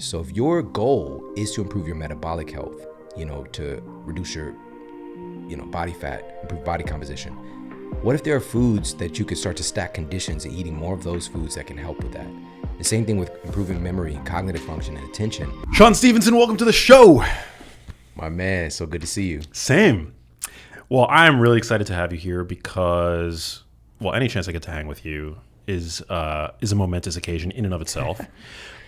So if your goal is to improve your metabolic health, to reduce your, body fat, improve body composition, what if there are foods that you could start to stack conditions and eating more of those foods that can help with that? The same thing with improving memory, cognitive function, and attention. Shawn Stevenson, welcome to the show. My man, so good to see you. Same. Well, I'm really excited to have you here because, any chance I get to hang with you is a momentous occasion in and of itself.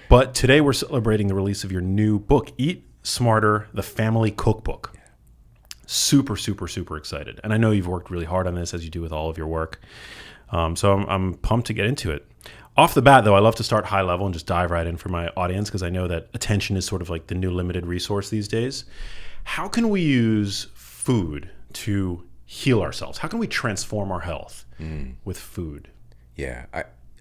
But today we're celebrating the release of your new book, Eat Smarter, the Family Cookbook. Super, super, super excited. And I know you've worked really hard on this, as you do with all of your work. So I'm pumped to get into it. Off the bat, though, I love to start high level and just dive right in for my audience because I know that attention is sort of like the new limited resource these days. How can we use food to heal ourselves? How can we transform our health with food? Yeah,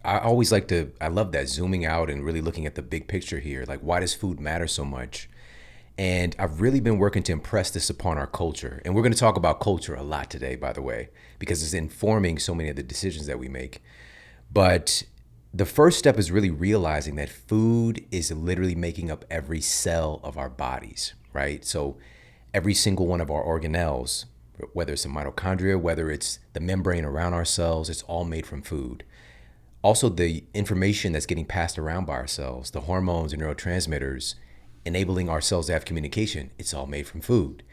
I always I love that, zooming out and really looking at the big picture here. Like, why does food matter so much? And I've really been working to impress this upon our culture. And we're going to talk about culture a lot today, by the way, because it's informing so many of the decisions that we make. But the first step is really realizing that food is literally making up every cell of our bodies, right? So every single one of our organelles, whether it's the mitochondria, whether it's the membrane around our cells, it's all made from food. Also, the information that's getting passed around by our cells, the hormones and neurotransmitters, enabling our cells to have communication, it's all made from food.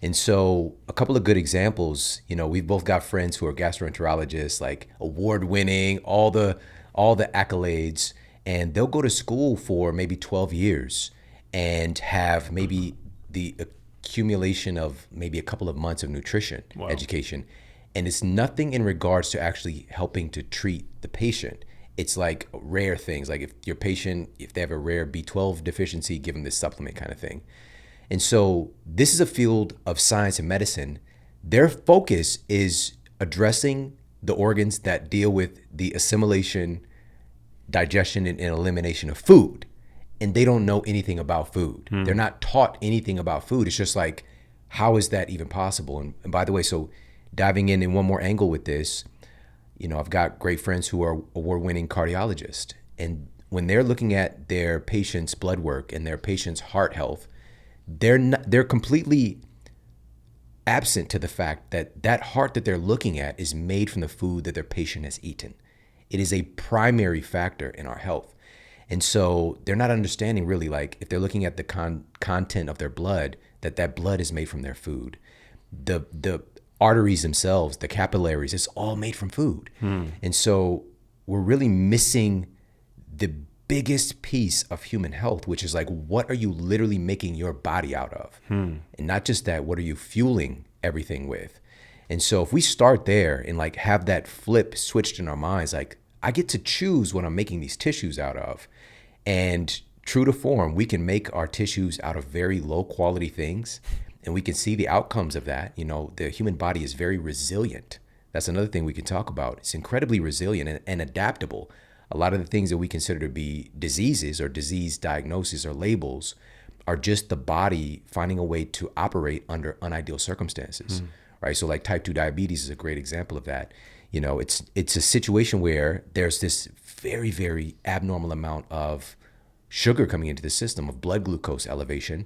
And so a couple of good examples, we've both got friends who are gastroenterologists, like award-winning, all the accolades, and they'll go to school for maybe 12 years and have maybe the accumulation of maybe a couple of months of nutrition education. And it's nothing in regards to actually helping to treat the patient. It's like rare things, like if your patient, if they have a rare B12 deficiency, give them this supplement kind of thing. And so this is a field of science and medicine. Their focus is addressing the organs that deal with the assimilation, digestion, and elimination of food. And they don't know anything about food. They're not taught anything about food. It's just like, how is that even possible? And by the way, so diving in one more angle with this, I've got great friends who are award-winning cardiologists. And when they're looking at their patient's blood work and their patient's heart health, they're completely absent to the fact that that heart that they're looking at is made from the food that their patient has eaten. It is a primary factor in our health. And so they're not understanding really, like, if they're looking at the content of their blood, that blood is made from their food. The arteries themselves, the capillaries, it's all made from food. And so we're really missing the biggest piece of human health, which is like, what are you literally making your body out of? And not just that, what are you fueling everything with? And so if we start there and like have that flip switched in our minds, like, I get to choose what I'm making these tissues out of. And true to form, we can make our tissues out of very low quality things. And we can see the outcomes of that. The human body is very resilient. That's another thing we can talk about. It's incredibly resilient and adaptable. A lot of the things that we consider to be diseases or disease diagnoses or labels are just the body finding a way to operate under unideal circumstances, right? So like type 2 diabetes is a great example of that. It's a situation where there's this very, very abnormal amount of sugar coming into the system, of blood glucose elevation.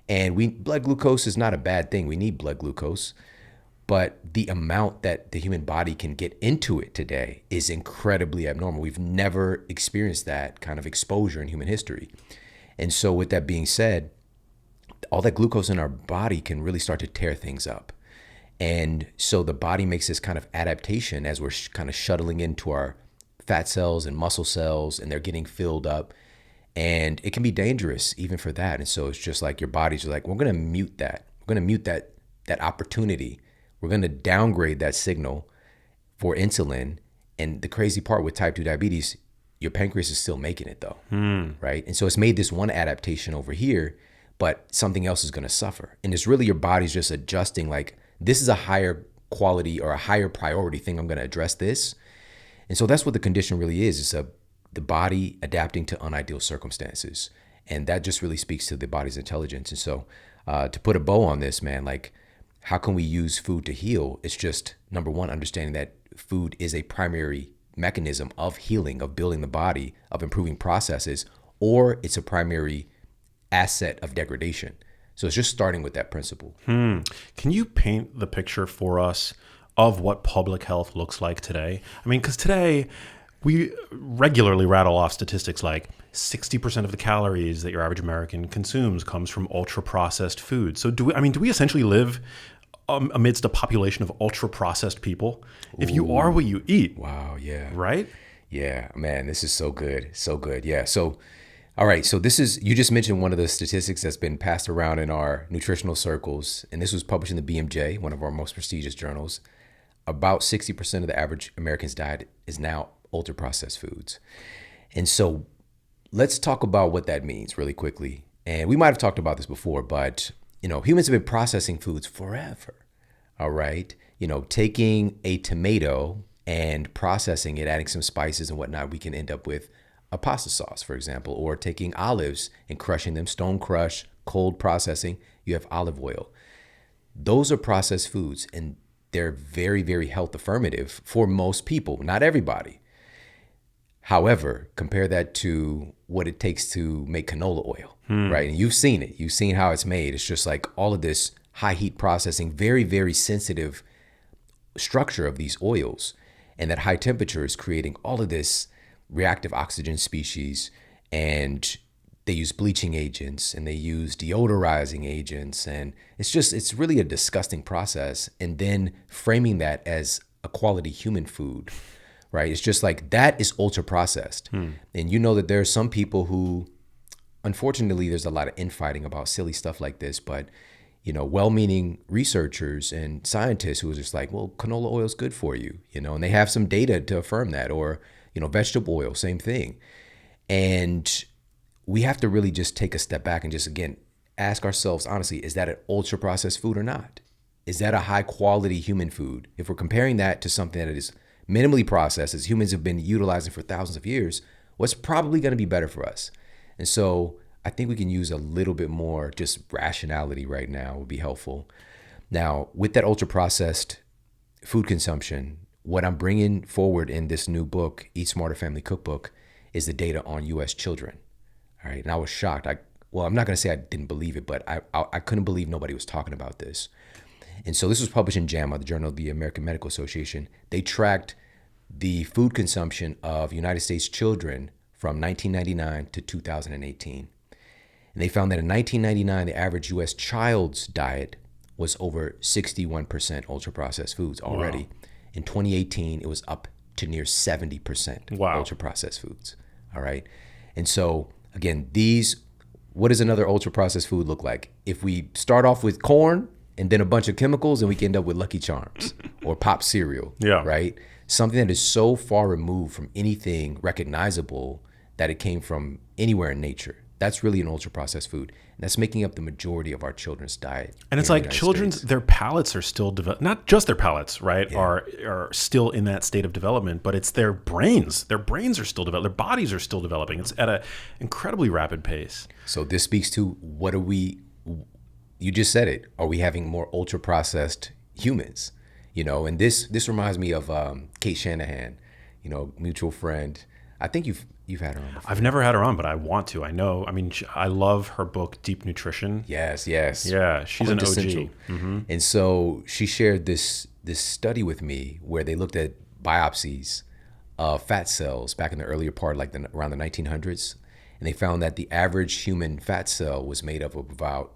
And blood glucose is not a bad thing. We need blood glucose. But the amount that the human body can get into it today is incredibly abnormal. We've never experienced that kind of exposure in human history. And so with that being said, all that glucose in our body can really start to tear things up. And so the body makes this kind of adaptation as we're kind of shuttling into our fat cells and muscle cells, and they're getting filled up. And it can be dangerous even for that. And so it's just like your body's like, we're going to mute that. We're going to mute that opportunity. We're going to downgrade that signal for insulin. And the crazy part with type 2 diabetes, your pancreas is still making it though, right? And so it's made this one adaptation over here, but something else is going to suffer. And it's really your body's just adjusting, like, this is a higher quality or a higher priority thing. I'm going to address this. And so that's what the condition really is. It's the body adapting to unideal circumstances. And that just really speaks to the body's intelligence. And so to put a bow on this, man, like, how can we use food to heal? It's just, number one, understanding that food is a primary mechanism of healing, of building the body, of improving processes, or it's a primary asset of degradation. So it's just starting with that principle. Can you paint the picture for us of what public health looks like today? I mean, because today we regularly rattle off statistics like 60% of the calories that your average American consumes comes from ultra-processed food. So do we essentially live amidst a population of ultra-processed people? If you are what you eat. Wow, yeah. Right? Yeah, man, this is so good. So good. Yeah. So, all right. So you just mentioned one of the statistics that's been passed around in our nutritional circles, and this was published in the BMJ, one of our most prestigious journals. About 60% of the average American's diet is now ultra processed foods. And so let's talk about what that means really quickly. And we might have talked about this before, but humans have been processing foods forever. All right. Taking a tomato and processing it, adding some spices and whatnot, we can end up with a pasta sauce, for example, or taking olives and crushing them, stone crush, cold processing, you have olive oil. Those are processed foods, and they're very, very health affirmative for most people, not everybody. However, compare that to what it takes to make canola oil, right? And you've seen it. You've seen how it's made. It's just like all of this high heat processing, very, very sensitive structure of these oils. And that high temperature is creating all of this reactive oxygen species. And they use bleaching agents and they use deodorizing agents. And it's really a disgusting process. And then framing that as a quality human food, right? It's just like that is ultra processed. And that there are some people who, unfortunately, there's a lot of infighting about silly stuff like this, but well-meaning researchers and scientists who are just like, well, canola oil is good for you, and they have some data to affirm that, or, vegetable oil, same thing. And we have to really just take a step back and just, again, ask ourselves, honestly, is that an ultra processed food or not? Is that a high quality human food? If we're comparing that to something that is minimally processed, as humans have been utilizing for thousands of years, what's probably going to be better for us? And so I think we can use a little bit more just rationality right now would be helpful. Now, with that ultra processed food consumption, what I'm bringing forward in this new book, Eat Smarter Family Cookbook, is the data on U.S. children. All right. And I was shocked. I'm not going to say I didn't believe it, but I couldn't believe nobody was talking about this. And so this was published in JAMA, the Journal of the American Medical Association. They tracked the food consumption of United States children from 1999 to 2018. And they found that in 1999, the average U.S. child's diet was over 61% ultra-processed foods already. Wow. In 2018, it was up to near 70% ultra-processed foods. All right. And so, again, what does another ultra-processed food look like? If we start off with corn and then a bunch of chemicals, and we can end up with Lucky Charms or Pop cereal, right? Something that is so far removed from anything recognizable that it came from anywhere in nature. That's really an ultra-processed food. And that's making up the majority of our children's diet. And it's like their palates are still developed. Not just their palates, right, are still in that state of development, but it's their brains. Their brains are still developing. Their bodies are still developing. It's at an incredibly rapid pace. So this speaks to you just said it. Are we having more ultra-processed humans? And this reminds me of Kate Shanahan, mutual friend. I think you've had her on before. I've never had her on, but I want to. I know. I mean, I love her book, Deep Nutrition. Yes. Yeah, she's an OG. Mm-hmm. And so she shared this study with me where they looked at biopsies of fat cells back in the earlier part, around the 1900s. And they found that the average human fat cell was made up of about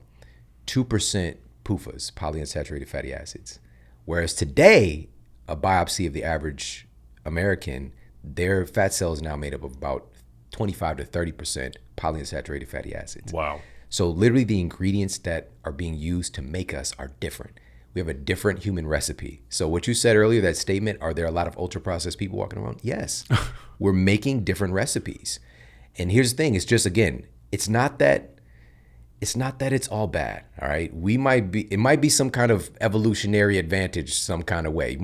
2% PUFAs, polyunsaturated fatty acids. Whereas today, a biopsy of the average American, their fat cell is now made up of about 25 to 30% polyunsaturated fatty acids. Wow. So literally the ingredients that are being used to make us are different. We have a different human recipe. So what you said earlier, that statement, are there a lot of ultra-processed people walking around? Yes. We're making different recipes. And here's the thing, it's just, again, it's not that it's all bad, all right? It might be some kind of evolutionary advantage some kind of way.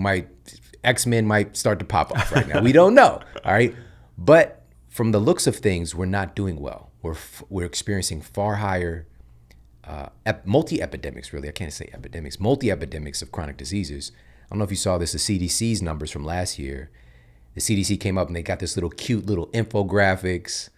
X-Men might start to pop off right now. We don't know, all right? But from the looks of things, we're not doing well. We're experiencing far higher multi-epidemics, really. I can't say epidemics. Multi-epidemics of chronic diseases. I don't know if you saw this, the CDC's numbers from last year. The CDC came up and they got this cute little infographics.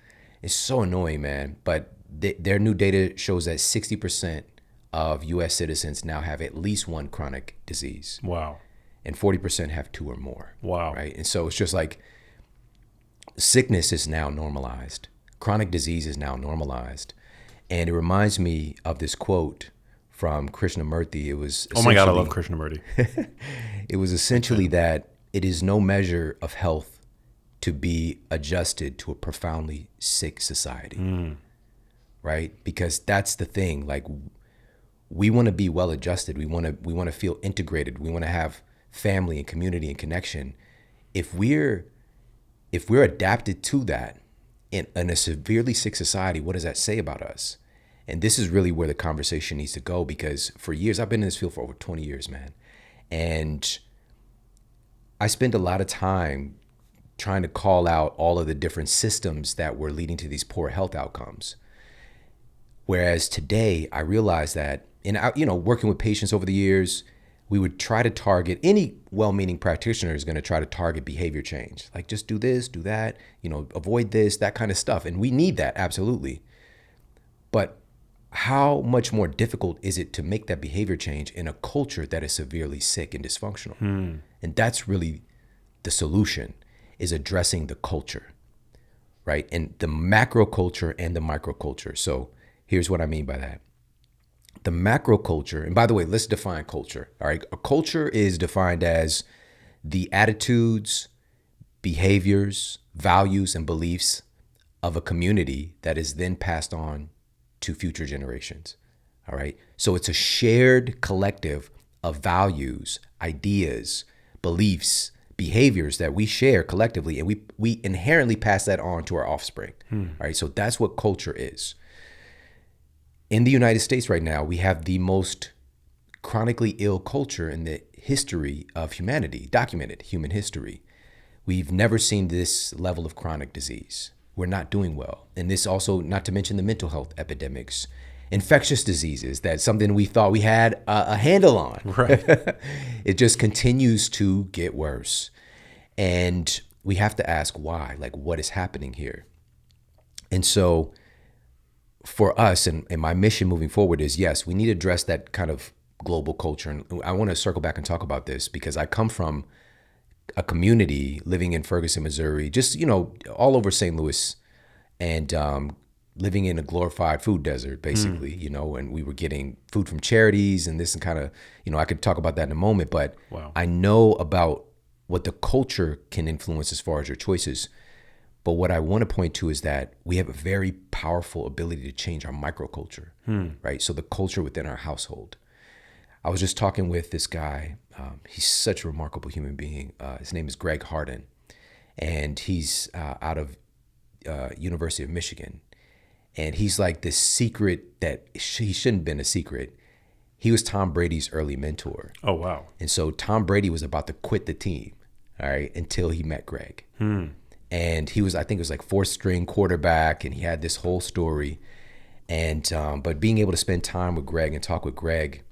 It's so annoying, man. But their new data shows that 60% of U.S. citizens now have at least one chronic disease, Wow. and 40% have two or more. Wow. Right. And so it's just like sickness is now normalized. Chronic disease is now normalized. And it reminds me of this quote from Krishnamurti. It was Oh my God, I love Krishnamurti. it was essentially that it is no measure of health to be adjusted to a profoundly sick society. Right? Because that's the thing. Like, we want to be well adjusted. We want to feel integrated. We want to have family and community and connection. If we're adapted to that in a severely sick society, what does that say about us? And this is really where the conversation needs to go, because for years, I've been in this field for over 20 years, man. And I spent a lot of time trying to call out all of the different systems that were leading to these poor health outcomes. Whereas today, I realize that working with patients over the years, we would try to target, any well-meaning practitioner is going to try to target behavior change. Like, just do this, do that, avoid this, that kind of stuff. And we need that, absolutely. But how much more difficult is it to make that behavior change in a culture that is severely sick and dysfunctional? And that's really the solution, is addressing the culture, right? And the macro culture and the micro culture. So here's what I mean by that. The macro culture, and by the way, let's define culture. All right. A culture is defined as the attitudes, behaviors, values, and beliefs of a community that is then passed on to future generations. All right. So it's a shared collective of values, ideas, beliefs, behaviors that we share collectively, and we inherently pass that on to our offspring. All right. So that's what culture is. In the United States right now, we have the most chronically ill culture in the history of humanity, documented human history. We've never seen this level of chronic disease. We're not doing well. And this also, not to mention the mental health epidemics, infectious diseases, that's something we thought we had a handle on. Right. It just continues to get worse. And we have to ask why, like, what is happening here? And so for us, and my mission moving forward is, yes, we need to address that kind of global culture. And I want to circle back and talk about this because I come from a community living in Ferguson, Missouri, just, all over St. Louis, and living in a glorified food desert, basically, and we were getting food from charities and this, and kind of, I could talk about that in a moment, but Wow. I know about what the culture can influence as far as your choices. But what I want to point to is that we have a very powerful ability to change our microculture, right? So the culture within our household. I was just talking with this guy. He's such a remarkable human being. His name is Greg Harden, and he's out of University of Michigan. And he's like this secret that he shouldn't have been a secret. He was Tom Brady's early mentor. Oh, wow. And so Tom Brady was about to quit the team, all right, until he met Greg. And he was, I think it was like fourth string quarterback, and he had this whole story. And but being able to spend time with Greg and talk with Greg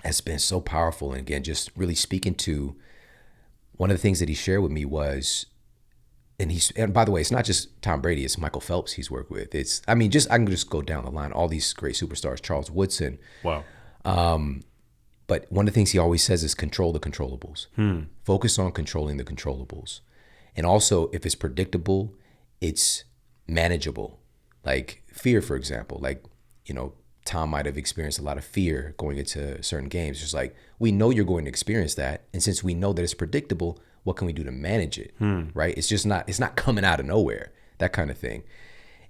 has been so powerful. And again, just really speaking to one of the things that he shared with me was, and by the way, it's not just Tom Brady, it's Michael Phelps he's worked with. I can just go down the line, all these great superstars, Charles Woodson. Wow. But one of the things he always says is control the controllables. Focus on controlling the controllables. And also, if it's predictable, it's manageable. Like fear, for example, Tom might have experienced a lot of fear going into certain games. Just like, we know you're going to experience that. And since we know that it's predictable, what can we do to manage it? Right? It's not coming out of nowhere, that kind of thing.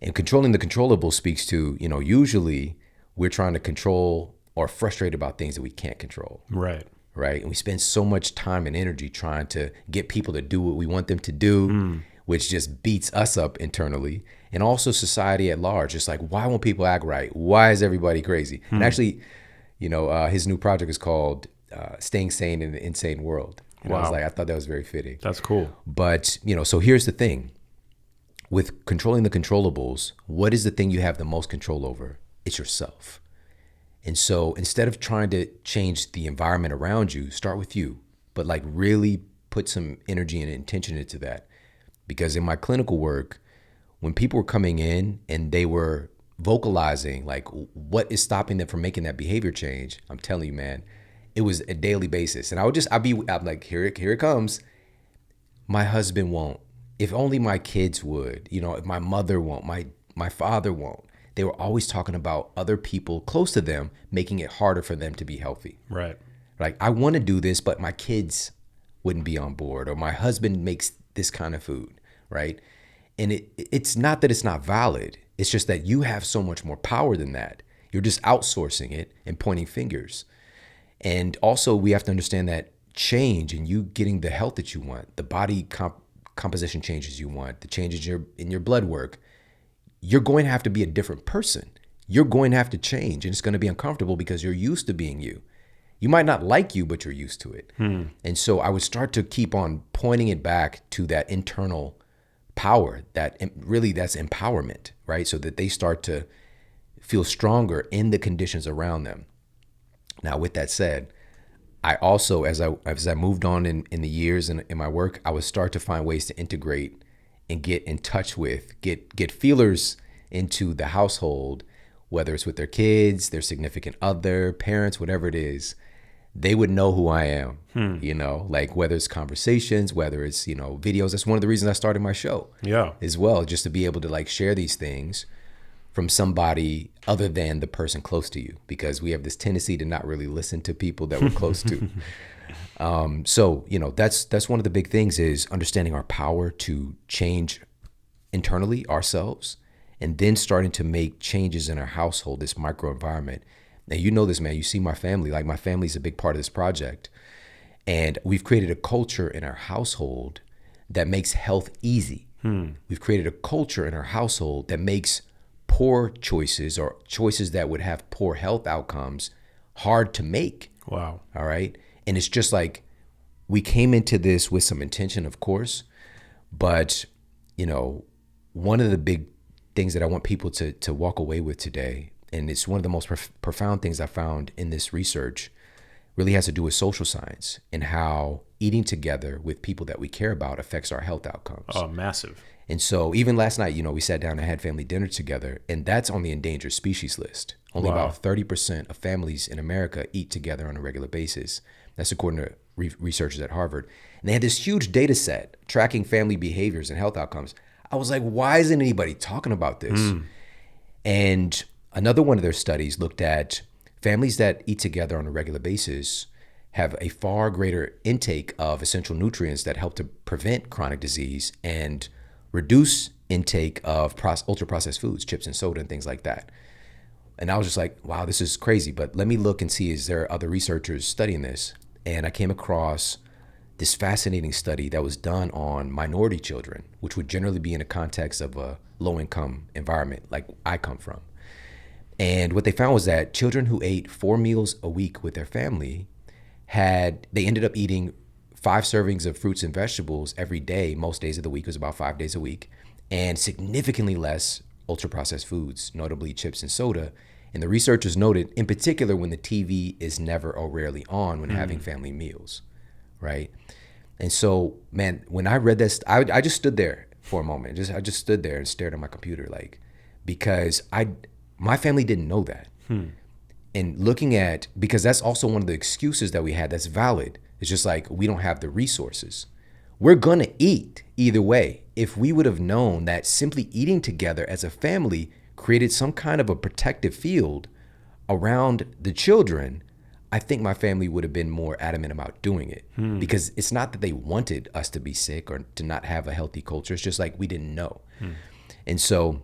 And controlling the controllable speaks to, usually we're trying to control or frustrated about things that we can't control. Right. Right. And we spend so much time and energy trying to get people to do what we want them to do, which just beats us up internally. And also society at large. It's like, why won't people act right? Why is everybody crazy? And actually, his new project is called Staying Sane in an Insane World. And Wow. I thought that was very fitting. That's cool. But, so here's the thing. With controlling the controllables, what is the thing you have the most control over? It's yourself. And so instead of trying to change the environment around you, start with you, but really put some energy and intention into that. Because in my clinical work, when people were coming in and they were vocalizing like what is stopping them from making that behavior change, I'm telling you, man, it was a daily basis. And I'm like, here it comes. My husband won't. If only my kids would, if my mother won't, my father won't. They were always talking about other people close to them, making it harder for them to be healthy. Right. Like, I want to do this, but my kids wouldn't be on board, or my husband makes this kind of food, right? And it's not that it's not valid. It's just that you have so much more power than that. You're just outsourcing it and pointing fingers. And also, we have to understand that change and you getting the health that you want, the body composition changes you want, the changes in your blood work, you're going to have to be a different person. You're going to have to change, and it's going to be uncomfortable because you're used to being you. You might not like you, but you're used to it. And so I would start to keep on pointing it back to that internal power, that's empowerment, right? So that they start to feel stronger in the conditions around them. Now, with that said, I also, as I moved on in the years in my work, I would start to find ways to integrate and get in touch with, get feelers into the household, whether it's with their kids, their significant other, parents, whatever it is. They would know who I am, like whether it's conversations, whether it's, videos. That's one of the reasons I started my show as well, just to be able to like share these things from somebody other than the person close to you, because we have this tendency to not really listen to people that we're close to. So, that's one of the big things, is understanding our power to change internally ourselves, and then starting to make changes in our household, this microenvironment. Now, you know this, man. You see my family. Like, my family's a big part of this project. And we've created a culture in our household that makes health easy. We've created a culture in our household that makes poor choices, or choices that would have poor health outcomes, hard to make. Wow. All right. And it's just like, we came into this with some intention, of course, but, one of the big things that I want people to walk away with today, and it's one of the most profound things I found in this research, really has to do with social science and how eating together with people that we care about affects our health outcomes. Oh, massive. And so even last night, we sat down and had family dinner together, and that's on the endangered species list. Only about 30% of families in America eat together on a regular basis. That's according to researchers at Harvard. And they had this huge data set tracking family behaviors and health outcomes. I was like, why isn't anybody talking about this? And another one of their studies looked at families that eat together on a regular basis have a far greater intake of essential nutrients that help to prevent chronic disease and reduce intake of ultra-processed foods, chips and soda and things like that. And I was just like, wow, this is crazy. But let me look and see, is there other researchers studying this? And I came across this fascinating study that was done on minority children, which would generally be in a context of a low-income environment like I come from. And what they found was that children who ate 4 meals a week with their family they ended up eating 5 servings of fruits and vegetables every day. Most days of the week, it was about 5 days a week, and significantly less ultra-processed foods, notably chips and soda. And the researchers noted, in particular, when the TV is never or rarely on when having family meals, right? And so, man, when I read this, I just stood there for a moment. I just stood there and stared at my computer, like, because my family didn't know that. And because that's also one of the excuses that we had that's valid. It's just like, we don't have the resources. We're going to eat either way. If we would have known that simply eating together as a family created some kind of a protective field around the children, I think my family would have been more adamant about doing it. Because it's not that they wanted us to be sick or to not have a healthy culture. It's just like, we didn't know. And so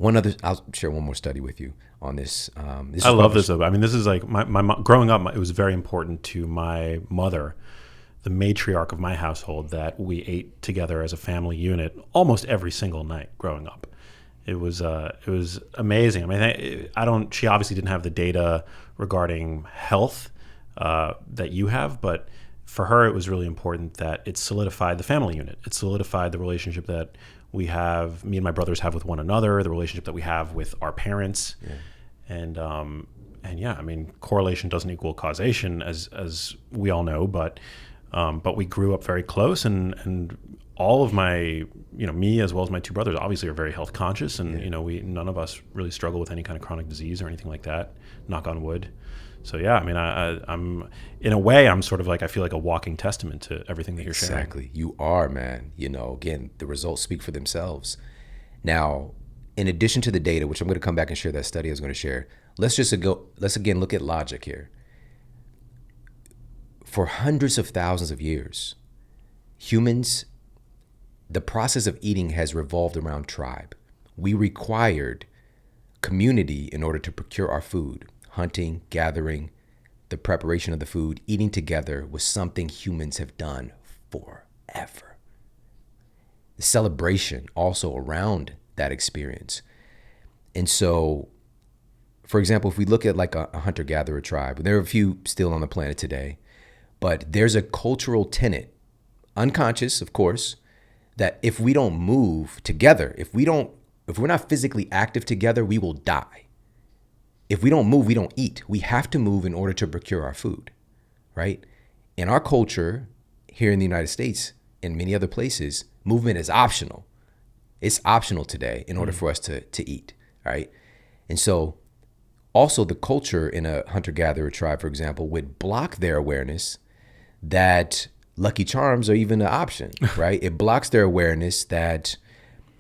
I'll share one more study with you on this. I love this. I mean, this is like my growing up, it was very important to my mother, the matriarch of my household, that we ate together as a family unit almost every single night growing up. It was amazing. I mean, she obviously didn't have the data regarding health that you have, but for her, it was really important that it solidified the family unit. It solidified the relationship that me and my brothers have with one another, the relationship that we have with our parents. Yeah. And yeah, I mean, correlation doesn't equal causation, as we all know, but But we grew up very close, and all of my, me as well as my two brothers obviously are very health conscious, and we none of us really struggle with any kind of chronic disease or anything like that. Knock on wood. So yeah, I mean, I'm in a way, I'm sort of like, I feel like a walking testament to everything that you're sharing. Exactly. You are, man. Again, the results speak for themselves. Now, in addition to the data, which I'm going to come back and share that study I was going to share, let's again look at logic here. For hundreds of thousands of years, humans, the process of eating has revolved around tribe. We required community in order to procure our food. Hunting, gathering, the preparation of the food, eating together was something humans have done forever. The celebration also around that experience. And so, for example, if we look at like a hunter-gatherer tribe, there are a few still on the planet today, but there's a cultural tenet, unconscious, of course, that if we don't move together, if we're not physically active together, we will die. If we don't move, we don't eat. We have to move in order to procure our food, right? In our culture, here in the United States and many other places, movement is optional. It's optional today in order for us to eat, right? And so also the culture in a hunter-gatherer tribe, for example, would block their awareness that Lucky Charms are even an option, right? It blocks their awareness that,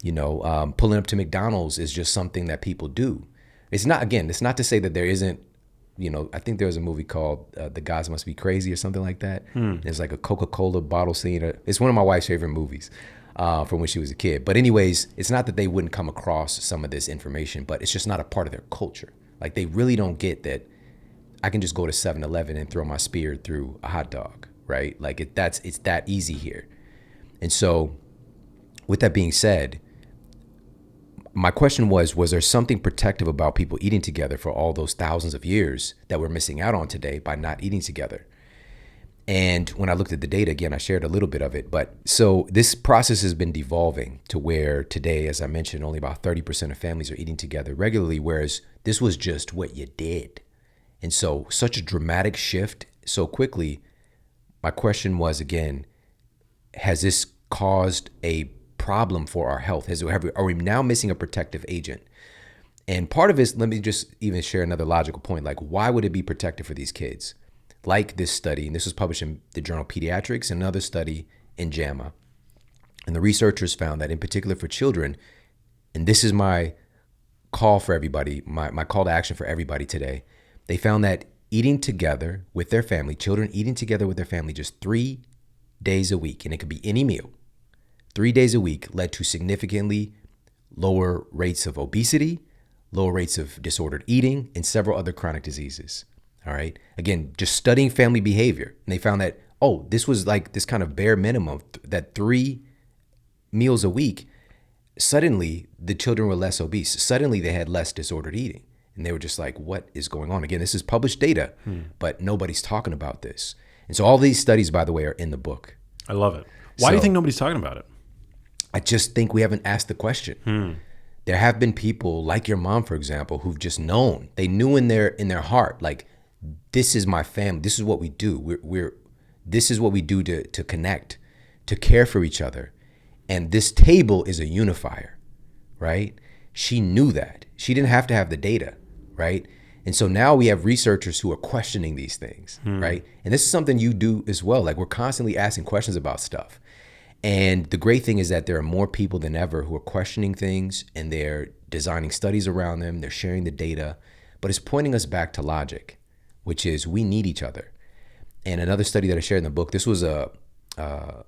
pulling up to McDonald's is just something that people do. It's not to say that there isn't, I think there was a movie called The Gods Must Be Crazy or something like that. There's like a Coca-Cola bottle scene. It's one of my wife's favorite movies from when she was a kid. But anyways, it's not that they wouldn't come across some of this information, but it's just not a part of their culture. Like they really don't get that I can just go to 7-Eleven and throw my spear through a hot dog, right? Like it's that easy here. And so with that being said, my question was there something protective about people eating together for all those thousands of years that we're missing out on today by not eating together? And when I looked at the data, again, I shared a little bit of it. But so this process has been devolving to where today, as I mentioned, only about 30% of families are eating together regularly, whereas this was just what you did. And so such a dramatic shift so quickly. My question was, again, has this caused a problem for our health? Are we now missing a protective agent? And part of it, let me just even share another logical point. Like, why would it be protective for these kids? Like this study, and this was published in the journal Pediatrics, and another study in JAMA. And the researchers found that in particular for children, and this is my call for everybody, my call to action for everybody today, they found that eating together with their family, children eating together with their family just 3 days a week, and it could be any meal, 3 days a week, led to significantly lower rates of obesity, lower rates of disordered eating, and several other chronic diseases. All right. Again, just studying family behavior. And they found that, this was like this kind of bare minimum, that 3 meals a week. Suddenly, the children were less obese. Suddenly, they had less disordered eating. And they were just like, what is going on? Again, this is published data, but nobody's talking about this. And so all these studies, by the way, are in the book. I love it. Why do you think nobody's talking about it? I just think we haven't asked the question. There have been people like your mom, for example, who've just known. They knew in their heart, like, this is my family. This is what we do. This is what we do to connect, to care for each other. And this table is a unifier, right? She knew that. She didn't have to have the data, right? And so now we have researchers who are questioning these things, right? And this is something you do as well. Like, we're constantly asking questions about stuff. And the great thing is that there are more people than ever who are questioning things, and they're designing studies around them. They're sharing the data, but it's pointing us back to logic, which is we need each other. And another study that I shared in the book, this was a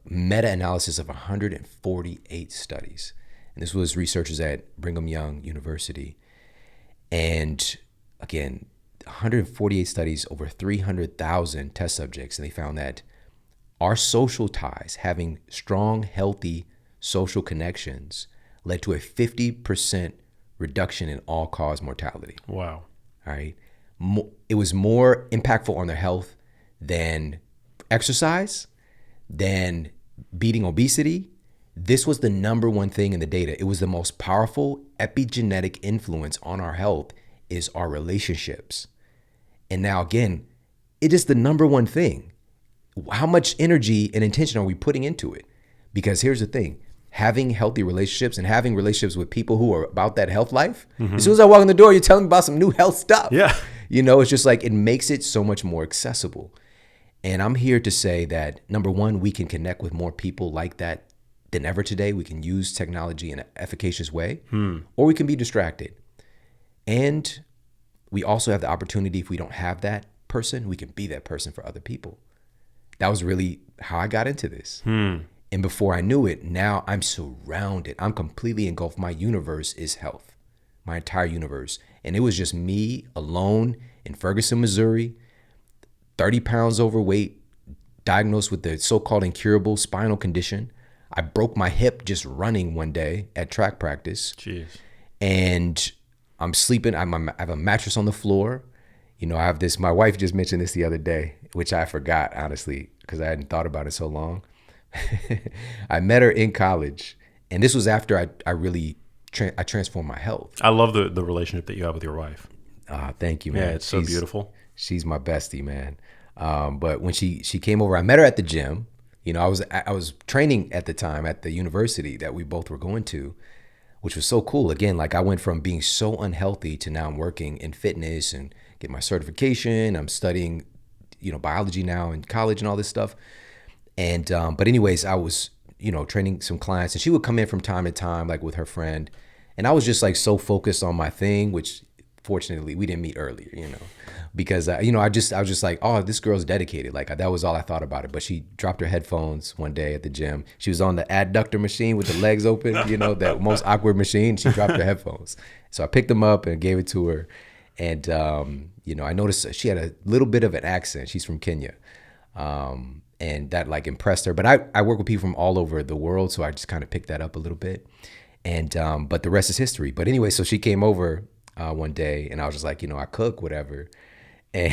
meta-analysis of 148 studies. And this was researchers at Brigham Young University. And again, 148 studies, over 300,000 test subjects. And they found that our social ties, having strong, healthy social connections, led to a 50% reduction in all-cause mortality. Wow. All right. It was more impactful on their health than exercise, than beating obesity. This was the number one thing in the data. It was the most powerful epigenetic influence on our health is our relationships. And now again, it is the number one thing. how much energy and intention are we putting into it? Because here's the thing, having healthy relationships and having relationships with people who are about that health life, as soon as I walk in the door, you're telling me about some new health stuff. Yeah. It's just like, it makes it so much more accessible. And I'm here to say that, number one, we can connect with more people like that than ever today. We can use technology in an efficacious way, or we can be distracted. And we also have the opportunity, if we don't have that person, we can be that person for other people. That was really how I got into this. And before I knew it, now I'm surrounded. I'm completely engulfed. My universe is health, my entire universe. And it was just me alone in Ferguson, Missouri, 30 pounds overweight, diagnosed with the so-called incurable spinal condition. I broke my hip just running one day at track practice. Jeez. And I'm sleeping. I have a mattress on the floor. I have this, my wife just mentioned this the other day, which I forgot, honestly, because I hadn't thought about it so long. I met her in college. And this was after I really I transformed my health. I love the relationship that you have with your wife. Thank you, man. Yeah, it's so beautiful. She's my bestie, man. But when she came over, I met her at the gym. I was training at the time at the university that we both were going to, which was so cool. Again, like I went from being so unhealthy to now I'm working in fitness and get my certification. I'm studying, biology now in college and all this stuff. And but anyways, I was training some clients, and she would come in from time to time, like with her friend, and I was just like so focused on my thing, which fortunately we didn't meet earlier, because I was just like, oh, this girl's dedicated. Like that was all I thought about it. But she dropped her headphones one day at the gym. She was on the adductor machine with the legs open, that most awkward machine. She dropped her headphones, so I picked them up and gave it to her. And I noticed she had a little bit of an accent. She's from Kenya. And that like impressed her. But I work with people from all over the world, so I just kind of picked that up a little bit. And but the rest is history. But anyway, so she came over one day, and I was just like, I cook, whatever. And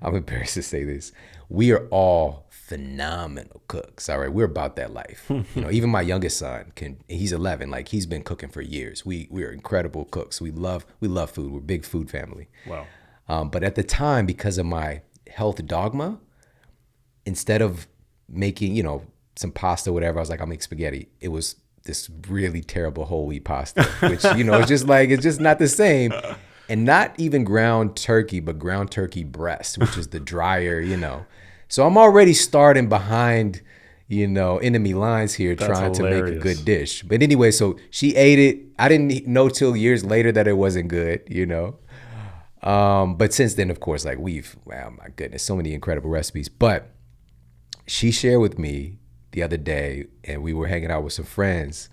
I'm embarrassed to say this. We are all phenomenal cooks. All right, we're about that life. Even my youngest son he's 11. Like he's been cooking for years. We are incredible cooks. We love food. We're a big food family. Wow. But at the time, because of my health dogma, instead of making, some pasta, whatever, I was like, I'll make spaghetti. It was this really terrible whole wheat pasta, which, it's just not the same. And not even ground turkey, but ground turkey breast, which is the drier, So I'm already starting behind, enemy lines here. That's trying hilarious. to make a good dish. But anyway, so she ate it. I didn't know till years later that it wasn't good, But since then, of course, like wow, my goodness, so many incredible recipes. But she shared with me the other day, and we were hanging out with some friends,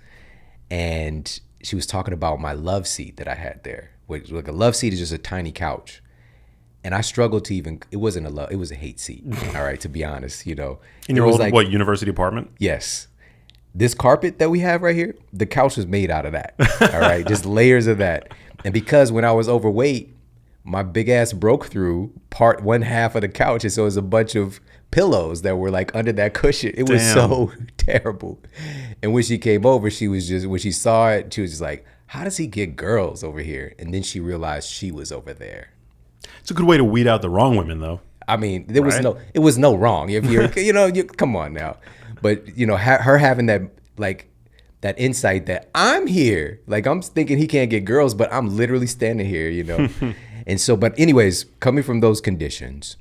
and she was talking about my love seat that I had there. Which, like, a love seat is just a tiny couch. And I struggled to even, it wasn't a love, it was a hate seat. All right, to be honest, In your old, university apartment? Yes. This carpet that we have right here, the couch was made out of that. All right, just layers of that. And because when I was overweight, my big ass broke through one half of the couch. And so it was a bunch of pillows that were like under that cushion. It was so terrible. And when she came over, when she saw it, she was just like, how does he get girls over here? And then she realized she was over there. It's a good way to weed out the wrong women, though. I mean, it was no wrong. If you're, come on now. But, her having that, like, that insight that I'm here, like I'm thinking he can't get girls, but I'm literally standing here, And so, but anyways, coming from those conditions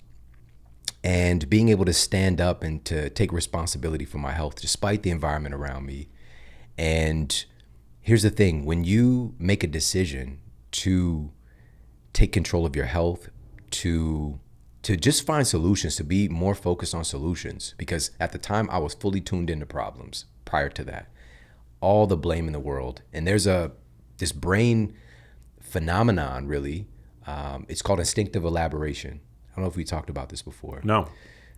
and being able to stand up and to take responsibility for my health, despite the environment around me. And here's the thing, when you make a decision to take control of your health, to just find solutions, to be more focused on solutions, because at the time I was fully tuned into problems prior to that, all the blame in the world. And there's this brain phenomenon, really, it's called instinctive elaboration. I don't know if we talked about this before. No.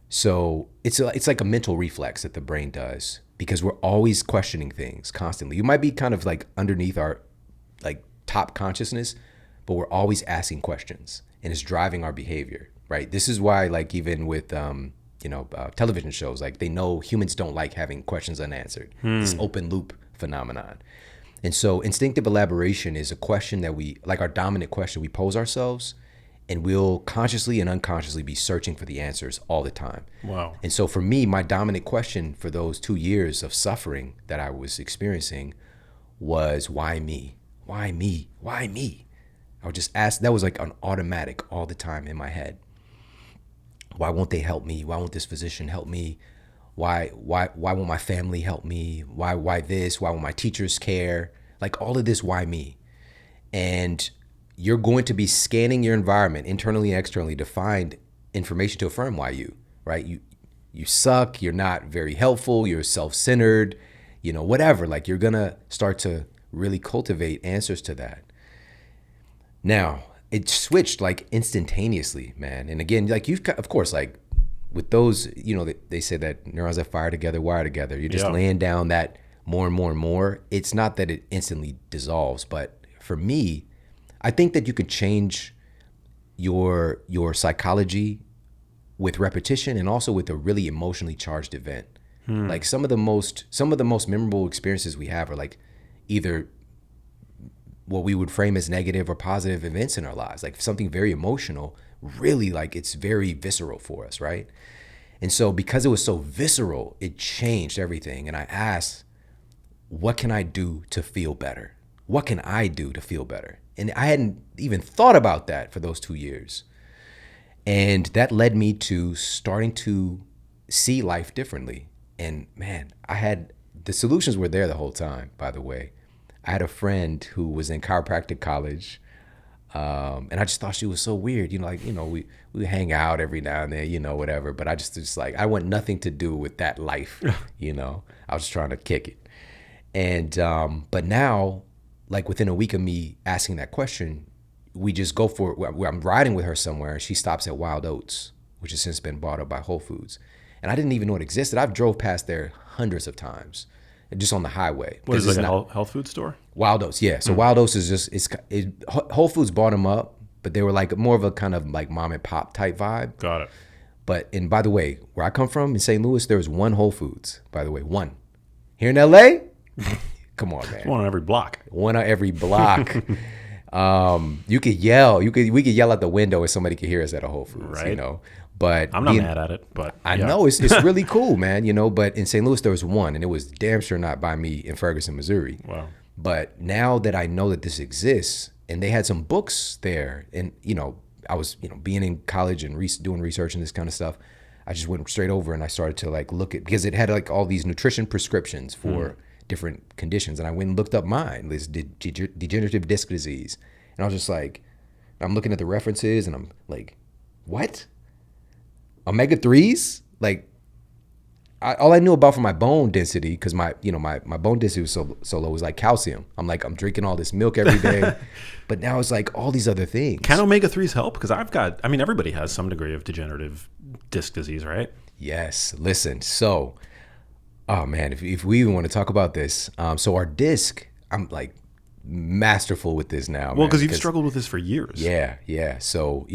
So it's like a mental reflex that the brain does, because we're always questioning things constantly. You might be kind of like underneath our like top consciousness, but we're always asking questions, and it's driving our behavior, right? This is why, like, even with television shows, like, they know humans don't like having questions unanswered. This open loop phenomenon. And so instinctive elaboration is a question that we, like our dominant question we pose ourselves, and we'll consciously and unconsciously be searching for the answers all the time. Wow. And so for me, my dominant question for those 2 years of suffering that I was experiencing was, why me? Why me? Why me? I would just ask, that was like an automatic all the time in my head. Why won't they help me? Why won't this physician help me? Why won't my family help me? Why this? Why won't my teachers care? Like all of this, why me? And you're going to be scanning your environment internally and externally to find information to affirm why you, right? You suck, you're not very helpful, you're self-centered, whatever. Like you're gonna start to really cultivate answers to that. Now, it switched like instantaneously, man. And again, like you've got, of course, like with those, they say that neurons that fire together, wire together. You're just laying down that more and more and more. It's not that it instantly dissolves, but for me, I think that you could change your psychology with repetition and also with a really emotionally charged event. Like some of the most memorable experiences we have are like either what we would frame as negative or positive events in our lives, like something very emotional, really like it's very visceral for us, right? And so because it was so visceral, it changed everything. And I asked, what can I do to feel better? What can I do to feel better? And I hadn't even thought about that for those 2 years. And that led me to starting to see life differently. And man, the solutions were there the whole time, by the way. I had a friend who was in chiropractic college, and I just thought she was so weird. We hang out every now and then, whatever. But I just like, I want nothing to do with that life, I was just trying to kick it. And but now, like within a week of me asking that question, we just go for it. I'm riding with her somewhere, and she stops at Wild Oats, which has since been bought up by Whole Foods. And I didn't even know it existed. I've drove past there hundreds of times, just on the highway. What is it, like a health food store? Wild Oats, yeah. So Wild Oats is just, Whole Foods bought them up, but they were like more of a kind of like mom and pop type vibe. Got it. And by the way, where I come from in St. Louis, there was one Whole Foods, by the way, one. Here in LA, come on, man. One on every block. One on every block. You could yell. We could yell out the window and somebody could hear us at a Whole Foods, right. But I'm not mad at it, but I know it's really cool, man. But in St. Louis there was one, and it was damn sure not by me in Ferguson, Missouri. Wow. But now that I know that this exists, and they had some books there, and I was being in college and doing research and this kind of stuff, I just went straight over and I started to like look at, because it had like all these nutrition prescriptions for different conditions, and I went and looked up mine, this degenerative disc disease, and I was just like, I'm looking at the references and I'm like, what? Omega-3s? Like, all I knew about for my bone density, because my bone density was so low, was like calcium. I'm drinking all this milk every day, but now it's like all these other things. Can omega-3s help? Because everybody has some degree of degenerative disc disease, right? Yes. Listen, so, oh man, if we even want to talk about this, so our disc, I'm like masterful with this now. Well, because you've struggled with this for years. Yeah. So,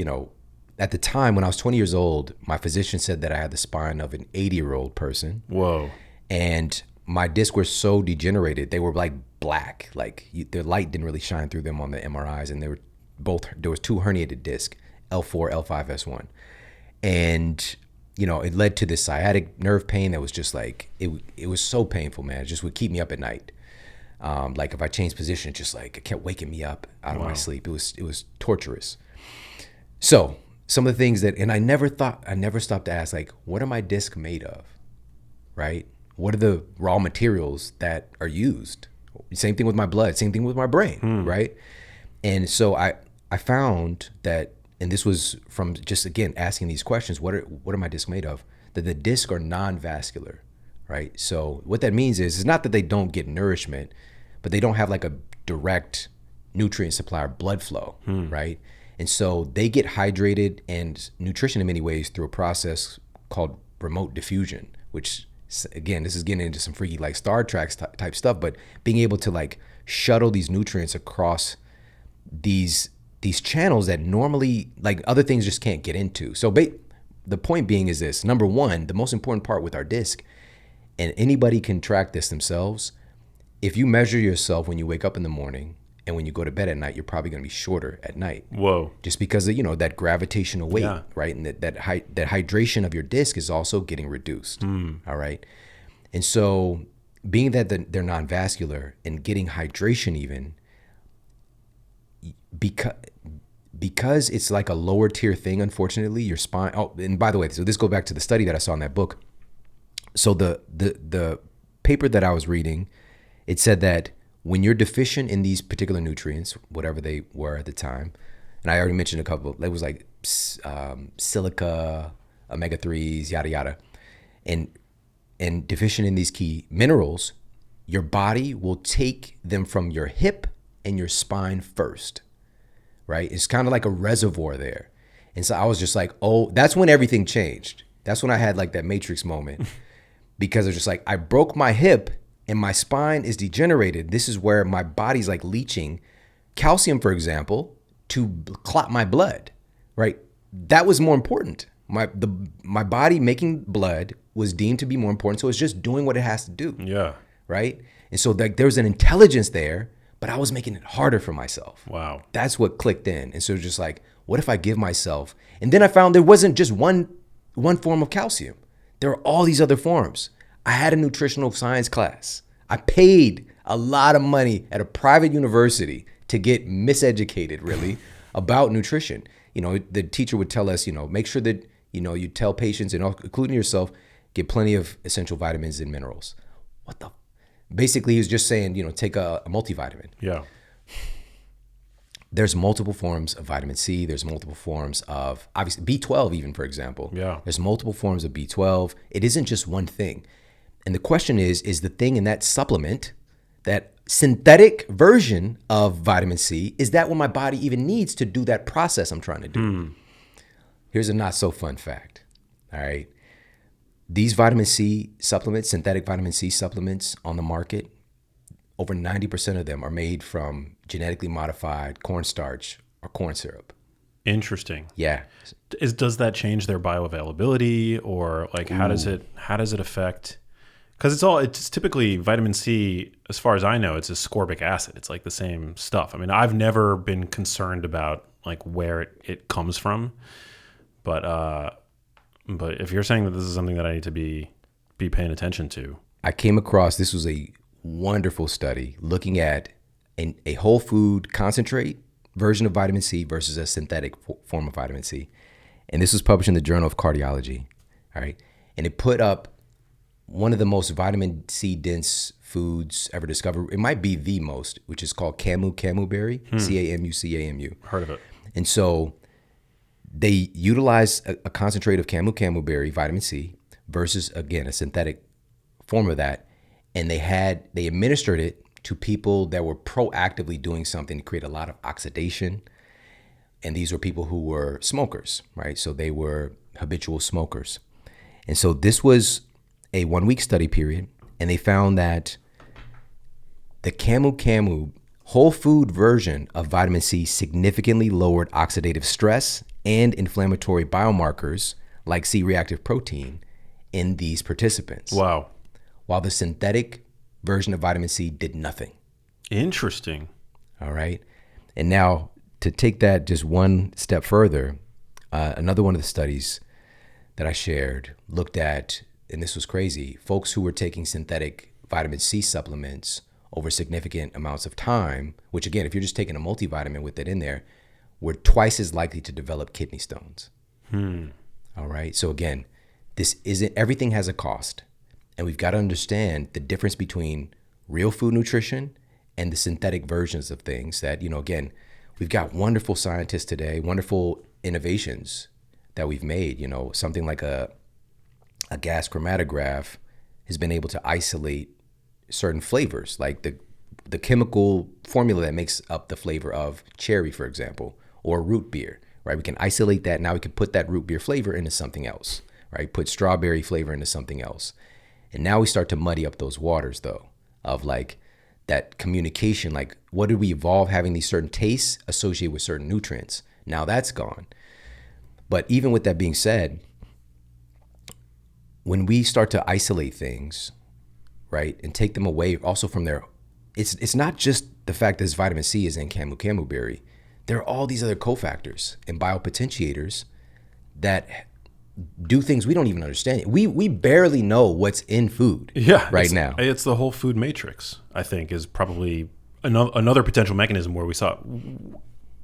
at the time when I was 20 years old, my physician said that I had the spine of an 80-year-old person. Whoa. And my discs were so degenerated. They were like black. Like the light didn't really shine through them on the MRIs. And there was two herniated discs, L4, L5, S1. And, it led to this sciatic nerve pain that was just like, it was so painful, man. It just would keep me up at night. Like if I changed position, just like it kept waking me up out of my sleep. It was torturous. So, some of the things and I never stopped to ask, like, what are my discs made of, right? What are the raw materials that are used? Same thing with my blood, same thing with my brain, right? And so I found that, and this was from just, again, asking these questions, what are my discs made of? That the discs are non-vascular, right? So what that means is, it's not that they don't get nourishment, but they don't have like a direct nutrient supply or blood flow, right? And so they get hydrated and nutrition in many ways through a process called remote diffusion, which, again, this is getting into some freaky like Star Trek type stuff, but being able to like shuttle these nutrients across these channels that normally like other things just can't get into. So the point being is this: number one, the most important part with our disc, and anybody can track this themselves, if you measure yourself when you wake up in the morning And when you go to bed at night, you're probably going to be shorter at night. Whoa. Just because of, that gravitational weight, Yeah. right? And that hydration of your disc is also getting reduced. All right. And so being that they're non-vascular and getting hydration even, because it's like a lower tier thing, unfortunately, your spine. Oh, and by the way, so this goes back to the study that I saw in that book. So the paper that I was reading, it said that when you're deficient in these particular nutrients, whatever they were at the time, and I already mentioned a couple, it was like silica, omega-3s, yada yada, and deficient in these key minerals, your body will take them from your hip and your spine first, right? It's kind of like a reservoir there. And so I was just like, oh, that's when everything changed. That's when I had like that Matrix moment because it's just like, I broke my hip and my spine is degenerated. This is where my body's like leaching calcium, for example, to clot my blood, right? That was more important. My body making blood was deemed to be more important. So it's just doing what it has to do. Yeah. Right. And so like there's an intelligence there, but I was making it harder for myself. Wow. That's what clicked in. And so just like, what if I give myself? And then I found there wasn't just one form of calcium. There are all these other forms. I had a nutritional science class. I paid a lot of money at a private university to get miseducated, really, about nutrition. The teacher would tell us, make sure that, you tell patients, and including yourself, get plenty of essential vitamins and minerals. Basically, he was just saying, take a multivitamin. Yeah. There's multiple forms of vitamin C. There's multiple forms of, obviously, B12 even, for example. Yeah. There's multiple forms of B12. It isn't just one thing. And the question is the thing in that supplement, that synthetic version of vitamin C, is that what my body even needs to do that process I'm trying to do? Here's a not so fun fact. All right. These vitamin C supplements, synthetic vitamin C supplements on the market, over 90% of them are made from genetically modified cornstarch or corn syrup. Interesting. Yeah. Does that change their bioavailability, or like how does it affect? Because it's typically vitamin C, as far as I know, it's ascorbic acid. It's like the same stuff. I mean, I've never been concerned about like where it comes from, but if you're saying that this is something that I need to be paying attention to. I came across, this was a wonderful study looking at a whole food concentrate version of vitamin C versus a synthetic form of vitamin C. And this was published in the Journal of Cardiology. All right. And it put up one of the most vitamin C dense foods ever discovered. It might be the most, which is called camu berry, CAMU. Heard of it. And so they utilize a concentrate of camu berry, vitamin C, versus, again, a synthetic form of that. And they administered it to people that were proactively doing something to create a lot of oxidation. And these were people who were smokers, right? So they were habitual smokers. And so this was a 1-week study period. And they found that the camu whole food version of vitamin C significantly lowered oxidative stress and inflammatory biomarkers like C-reactive protein in these participants. Wow. While the synthetic version of vitamin C did nothing. Interesting. All right. And now to take that just one step further, another one of the studies that I shared looked at, and this was crazy, folks who were taking synthetic vitamin C supplements over significant amounts of time, which again, if you're just taking a multivitamin with it in there, were twice as likely to develop kidney stones. All right. So again, everything has a cost. And we've got to understand the difference between real food nutrition and the synthetic versions of things that, again, we've got wonderful scientists today, wonderful innovations that we've made. Something like a gas chromatograph has been able to isolate certain flavors, like the chemical formula that makes up the flavor of cherry, for example, or root beer, right? We can isolate that. Now we can put that root beer flavor into something else, right? Put strawberry flavor into something else. And now we start to muddy up those waters, though, of like that communication, like what did we evolve having these certain tastes associated with certain nutrients? Now that's gone. But even with that being said, when we start to isolate things, right, and take them away also from their it's not just the fact that this vitamin C is in camu camu berry. There are all these other cofactors and biopotentiators that do things we don't even understand. We barely know what's in food right now. It's the whole food matrix, I think, is probably another potential mechanism where we saw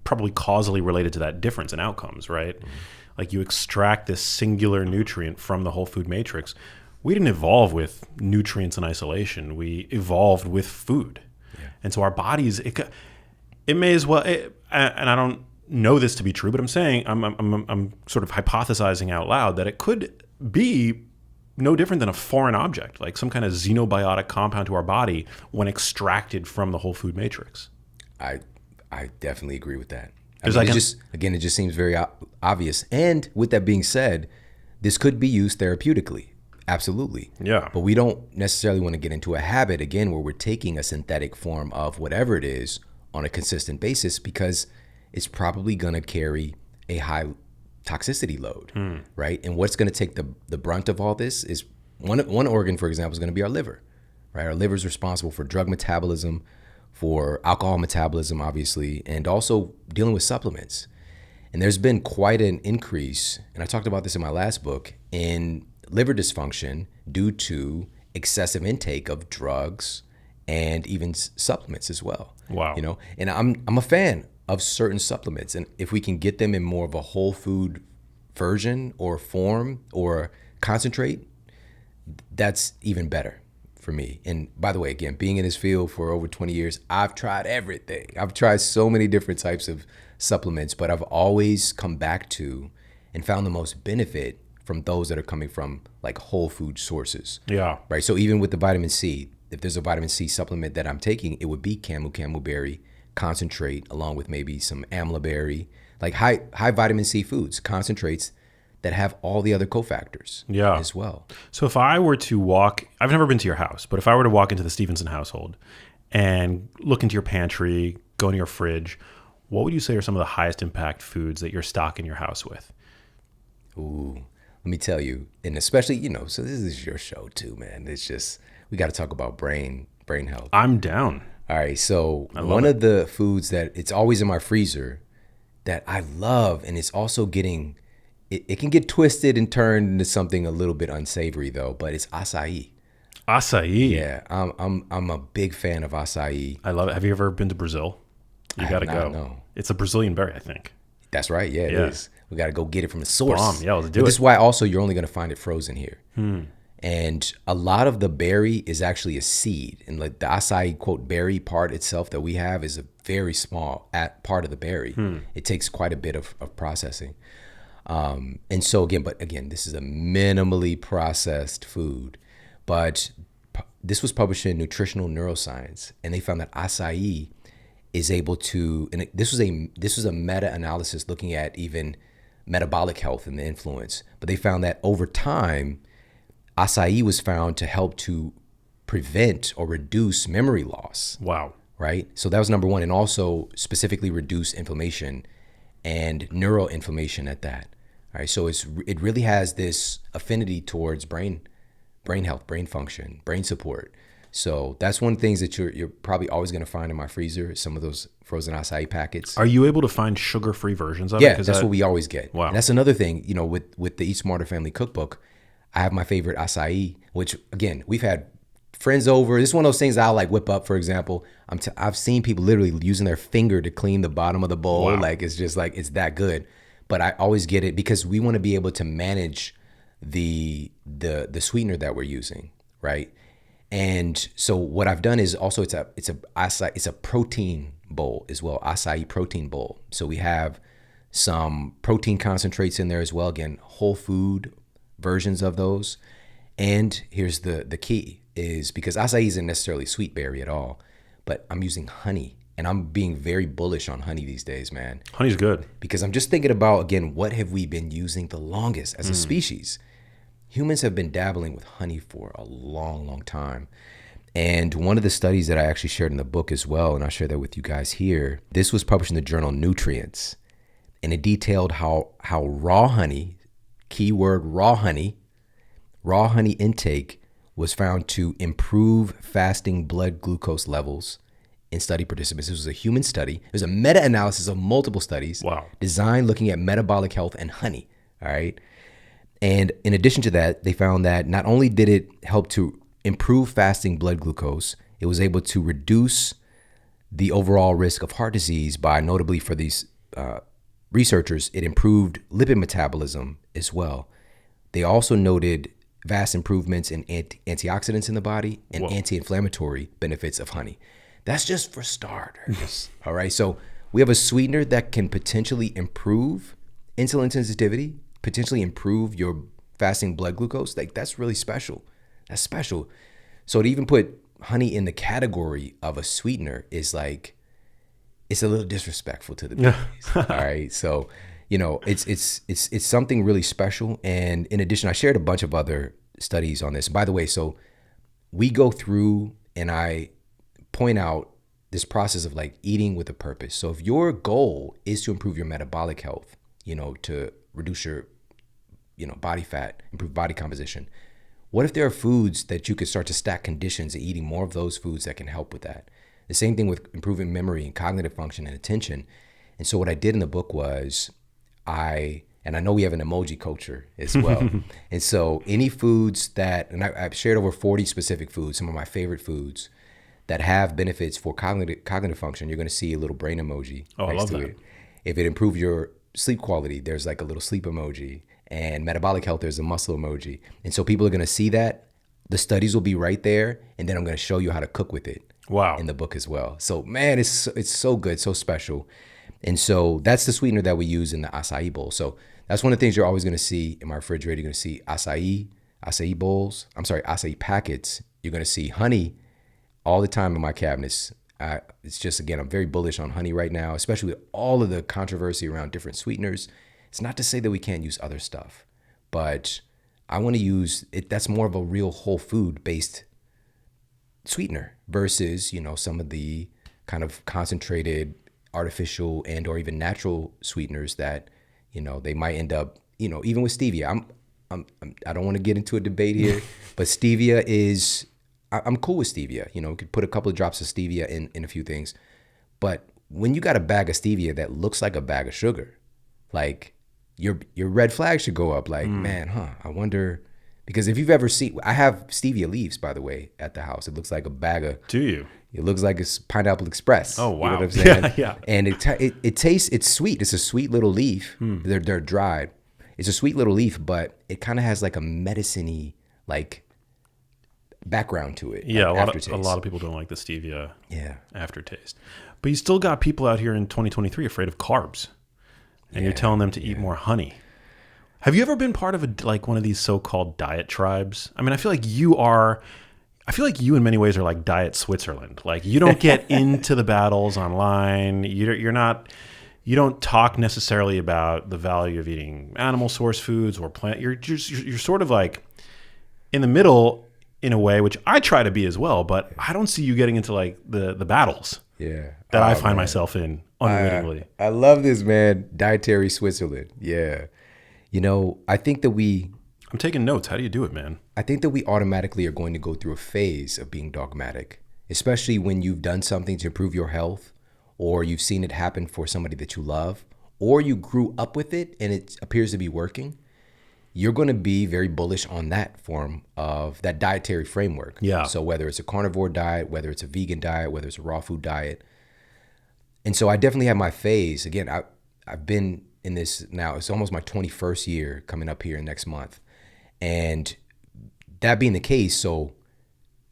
probably causally related to that difference in outcomes, right? Mm-hmm. Like you extract this singular nutrient from the whole food matrix. We didn't evolve with nutrients in isolation. We evolved with food. Yeah. And so our bodies, it may as well, and I don't know this to be true, but I'm saying, I'm sort of hypothesizing out loud that it could be no different than a foreign object, like some kind of xenobiotic compound to our body when extracted from the whole food matrix. I definitely agree with that. I mean, it just seems very obvious. And with that being said, this could be used therapeutically. Absolutely. Yeah. But we don't necessarily want to get into a habit, again, where we're taking a synthetic form of whatever it is on a consistent basis, because it's probably going to carry a high toxicity load, right? And what's going to take the brunt of all this is one organ, for example, is going to be our liver, right? Our liver is responsible for drug metabolism, for alcohol metabolism, obviously, and also dealing with supplements. And there's been quite an increase, and I talked about this in my last book, in liver dysfunction due to excessive intake of drugs and even supplements as well. Wow. You know, and I'm a fan of certain supplements, and if we can get them in more of a whole food version or form or concentrate, that's even better for me. And by the way, again, being in this field for over 20 years, I've tried everything. I've tried so many different types of supplements, but I've always come back to and found the most benefit from those that are coming from like whole food sources. Yeah. Right. So even with the vitamin C, if there's a vitamin C supplement that I'm taking, it would be camu camu berry concentrate along with maybe some amla berry, like high vitamin C foods, concentrates that have all the other cofactors as well. So if I were to walk, I've never been to your house, but if I were to walk into the Stevenson household and look into your pantry, go into your fridge, what would you say are some of the highest impact foods that you're stocking your house with? Ooh, let me tell you, and especially, so this is your show too, man. It's just, we got to talk about brain health. I'm down. All right, so one of the foods that it's always in my freezer that I love, and it's also getting, it can get twisted and turned into something a little bit unsavory though, but it's acai. Acai? Yeah, I'm a big fan of acai. I love it. Have you ever been to Brazil? You got to go. No. It's a Brazilian berry, I think. That's right, yeah, it is. We got to go get it from the source. Bomb. Yeah, let's do it. This is why also you're only going to find it frozen here. And a lot of the berry is actually a seed. And like the acai, quote, berry part itself that we have is a very small part of the berry. It takes quite a bit of processing. And so again, this is a minimally processed food. But this was published in Nutritional Neuroscience, and they found that acai is able to, and this was a meta-analysis looking at even metabolic health and the influence. But they found that over time, acai was found to help to prevent or reduce memory loss. Wow. Right? So that was number one. And also specifically reduce inflammation and neuroinflammation at that. All right. So it really has this affinity towards brain health, brain function, brain support. So that's one of the things that you're probably always going to find in my freezer, some of those frozen acai packets. Are you able to find sugar-free versions of it? Yeah, that's what we always get. Wow. And that's another thing, with the Eat Smarter Family Cookbook, I have my favorite acai, which again, we've had friends over. This is one of those things I'll like whip up, for example. I've seen people literally using their finger to clean the bottom of the bowl. Wow. Like, it's just like, it's that good. But I always get it because we want to be able to manage the sweetener that we're using, right? And so what I've done is also it's a protein bowl as well, acai protein bowl. So we have some protein concentrates in there as well. Again, whole food versions of those. And here's the key is because acai isn't necessarily sweet berry at all, but I'm using honey, and I'm being very bullish on honey these days, man. Honey's good. Because I'm just thinking about, again, what have we been using the longest as a species? Humans have been dabbling with honey for a long, long time. And one of the studies that I actually shared in the book as well, and I'll share that with you guys here, this was published in the journal Nutrients, and it detailed how raw honey, keyword raw honey intake was found to improve fasting blood glucose levels in study participants. This was a human study. It was a meta-analysis of multiple studies. Wow. Designed looking at metabolic health and honey. All right. And in addition to that, they found that not only did it help to improve fasting blood glucose, it was able to reduce the overall risk of heart disease by, notably for these researchers, it improved lipid metabolism as well. They also noted vast improvements in antioxidants in the body and anti-inflammatory benefits of honey. That's just for starters. All right. So we have a sweetener that can potentially improve insulin sensitivity, potentially improve your fasting blood glucose. Like, that's really special. That's special. So to even put honey in the category of a sweetener is like, it's a little disrespectful to the babies. All right. So, it's something really special. And in addition, I shared a bunch of other studies on this. By the way, so we go through and I point out this process of like eating with a purpose. So if your goal is to improve your metabolic health, to reduce your, body fat, improve body composition, what if there are foods that you could start to stack conditions and eating more of those foods that can help with that? The same thing with improving memory and cognitive function and attention. And so what I did in the book was I know we have an emoji culture as well. And so any foods and I've shared over 40 specific foods, some of my favorite foods that have benefits for cognitive function. You're going to see a little brain emoji next to it. If it improves your sleep quality, there's like a little sleep emoji. And metabolic health, there's a muscle emoji. And so people are going to see that. The studies will be right there. And then I'm going to show you how to cook with it. Wow. In the book as well. So, man, it's so good, so special. And so that's the sweetener that we use in the acai bowl. So that's one of the things you're always going to see in my refrigerator. You're going to see acai bowls. I'm sorry, acai packets. You're going to see honey all the time in my cabinets. It's just, again, I'm very bullish on honey right now, especially with all of the controversy around different sweeteners. It's not to say that we can't use other stuff, but I want to use it. That's more of a real whole food based sweetener versus, some of the kind of concentrated artificial and or even natural sweeteners that, they might end up, even with stevia. I don't want to get into a debate here, but stevia is, I'm cool with stevia. You could put a couple of drops of stevia in a few things. But when you got a bag of stevia that looks like a bag of sugar, like your red flag should go up. Like, man, I wonder, because if you've ever seen, I have stevia leaves, by the way, at the house. It looks like a bag of. Do you? It looks like it's Pineapple Express. Oh, wow. You know what I'm saying? Yeah. And it tastes, it's sweet. It's a sweet little leaf. They're dried. It's a sweet little leaf, but it kind of has like a medicine-y, like, background to it. Yeah, like a lot of people don't like the stevia aftertaste. But you still got people out here in 2023 afraid of carbs. And you're telling them to eat more honey. Have you ever been part of one of these so-called diet tribes? I mean, I feel like you in many ways are like Diet Switzerland. Like, you don't get into the battles online. You don't talk necessarily about the value of eating animal source foods or plant. You're sort of like in the middle in a way, which I try to be as well, but I don't see you getting into like the battles that I find myself in unwittingly. I love this, man. Dietary Switzerland. Yeah. I think that I'm taking notes. How do you do it, man? I think that we automatically are going to go through a phase of being dogmatic, especially when you've done something to improve your health, or you've seen it happen for somebody that you love, or you grew up with it and it appears to be working. You're going to be very bullish on that form of that dietary framework. Yeah. So whether it's a carnivore diet, whether it's a vegan diet, whether it's a raw food diet. And so I definitely have my phase. Again, I've been in this now. It's almost my 21st year coming up here next month. And that being the case, so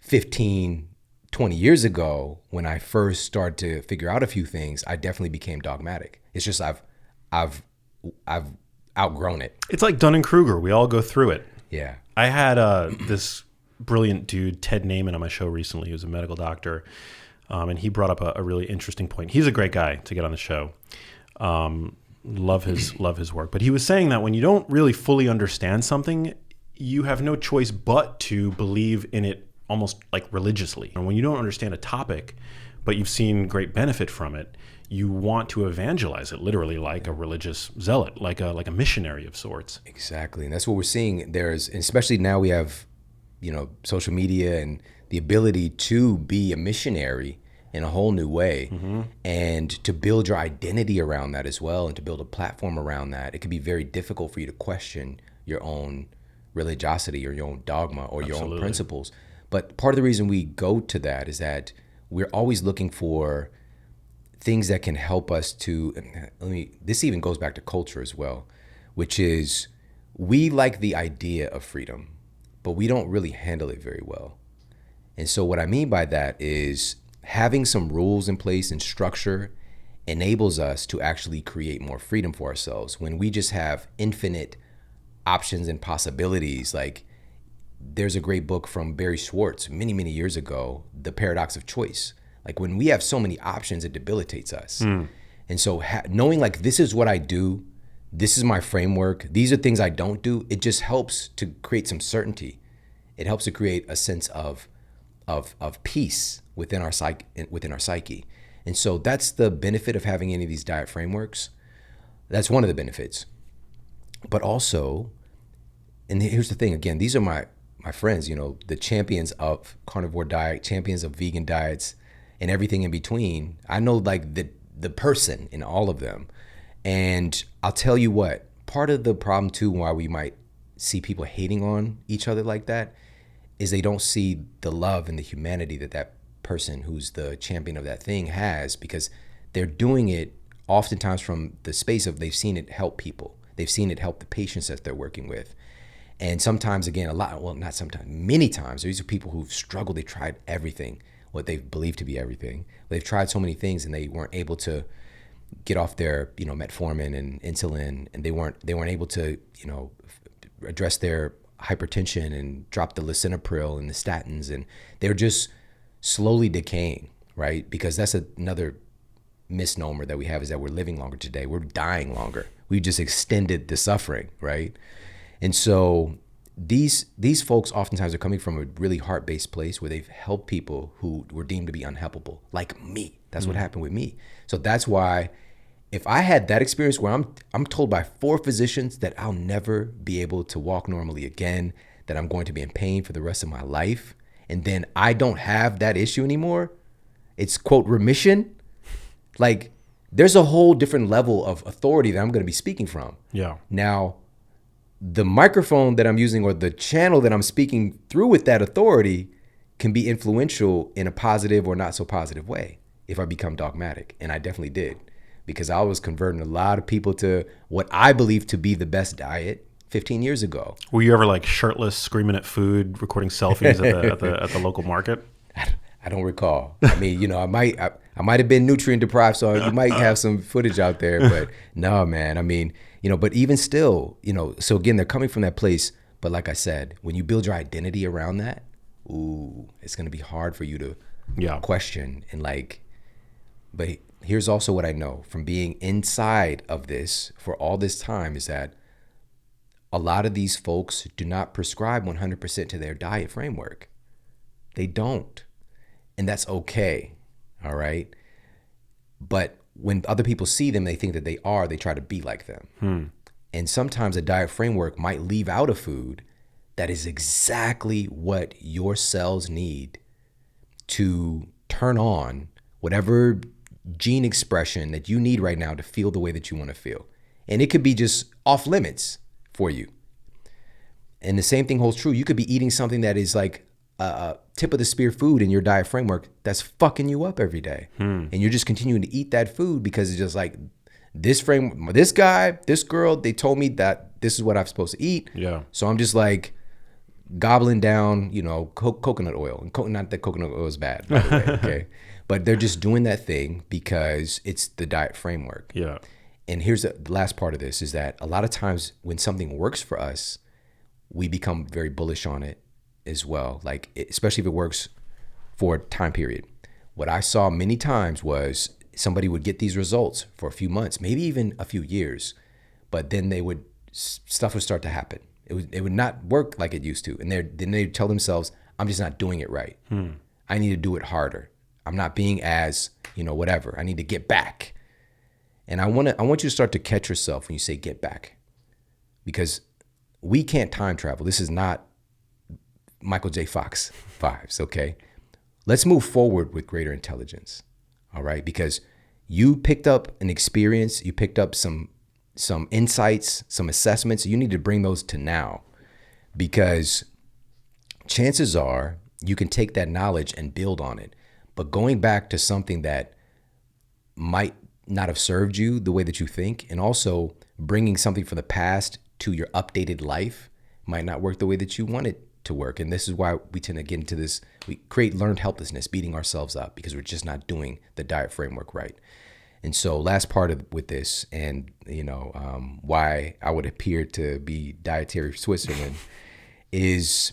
15, 20 years ago, when I first started to figure out a few things, I definitely became dogmatic. It's just I've outgrown it. It's like Dunning-Kruger. We all go through it. Yeah. I had this brilliant dude, Ted Naiman, on my show recently. He was a medical doctor, and he brought up a really interesting point. He's a great guy to get on the show. Love his work. But he was saying that when you don't really fully understand something, you have no choice but to believe in it almost like religiously. And when you don't understand a topic, but you've seen great benefit from it, you want to evangelize it literally like a religious zealot, like a missionary of sorts. Exactly. And that's what we're seeing. Especially now we have, social media and the ability to be a missionary in a whole new way. And to build your identity around that as well, and to build a platform around that, it can be very difficult for you to question your own religiosity or your own dogma or your own principles. But part of the reason we go to that is that we're always looking for things that can help us to, this even goes back to culture as well, which is we like the idea of freedom, but we don't really handle it very well. And so what I mean by that is having some rules in place and structure enables us to actually create more freedom for ourselves. When we just have infinite options and possibilities, like there's a great book from Barry Schwartz many, many years ago, The Paradox of Choice. Like when we have so many options, it debilitates us. And so knowing like this is what I do, this is my framework, these are things I don't do, it just helps to create some certainty. It helps to create a sense of peace within our psyche. And so that's the benefit of having any of these diet frameworks. That's one of the benefits. But also, and here's the thing, again, these are my friends, you know, the champions of carnivore diet, champions of vegan diets, and everything in between. I know like the person in all of them. And I'll tell you what, part of the problem too, why we might see people hating on each other like that, is they don't see the love and the humanity that that person who's the champion of that thing has, because they're doing it oftentimes from the space of they've seen it help people. They've seen it help the patients that they're working with. And sometimes, again, not sometimes, many times, these are people who've struggled. They tried everything, what they believe to be everything. They've tried so many things and they weren't able to get off their, you know, metformin and insulin, and they weren't able to, you know, address their hypertension and drop the lisinopril and the statins, and they're just slowly decaying, right? Because that's another misnomer that we have, is that we're living longer today. We're dying longer. We just extended the suffering, right? And so these folks oftentimes are coming from a really heart-based place where they've helped people who were deemed to be unhelpable, like me. That's what happened with me. So that's why if I had that experience where I'm told by 4 physicians that I'll never be able to walk normally again, that I'm going to be in pain for the rest of my life, and then I don't have that issue anymore, it's quote remission, like there's a whole different level of authority that I'm going to be speaking from. Yeah. Now, the microphone that I'm using or the channel that I'm speaking through with that authority can be influential in a positive or not so positive way if I become dogmatic. And I definitely did, because I was converting a lot of people to what I believe to be the best diet 15 years ago. Were you ever like shirtless, screaming at food, recording selfies at the local market? I don't recall. I mean, you know, I might have been nutrient deprived, so you might have some footage out there, but no, man. I mean, you know, but even still, you know, so again, they're coming from that place. But like I said, when you build your identity around that, it's going to be hard for you to question and like, but here's also what I know from being inside of this for all this time, is that a lot of these folks do not prescribe 100% to their diet framework. They don't. And that's okay. All right. But when other people see them, they think that they try to be like them. And sometimes a diet framework might leave out a food that is exactly what your cells need to turn on whatever gene expression that you need right now to feel the way that you want to feel. And it could be just off limits for you. And the same thing holds true. You could be eating something that is like a tip of the spear food in your diet framework that's fucking you up every day. And you're just continuing to eat that food because it's just like this guy, this girl, they told me that this is what I'm supposed to eat. Yeah. So I'm just like gobbling down, you know, coconut oil. And not that coconut oil is bad, by the way, okay? But they're just doing that thing because it's the diet framework. Yeah. And here's the last part of this, is that a lot of times when something works for us, we become very bullish on it as well. Like, especially if it works for a time period. What I saw many times was somebody would get these results for a few months, maybe even a few years, but then stuff would start to happen. It would not work like it used to. And then they tell themselves, I'm just not doing it right. I need to do it harder. I'm not being as, you know, whatever. I need to get back. And I want you to start to catch yourself when you say get back, because we can't time travel. This is not Michael J. Fox vibes, okay? let's move forward with greater intelligence. All right, because you picked up an experience, you picked up some insights, some assessments. You need to bring those to now, because chances are you can take that knowledge and build on it. But going back to something that might not have served you the way that you think, and also bringing something from the past to your updated life might not work the way that you want it to work. And this is why we tend to get into this. We create learned helplessness, beating ourselves up because we're just not doing the diet framework right. And so last part of with this, and why I would appear to be dietary Switzerland is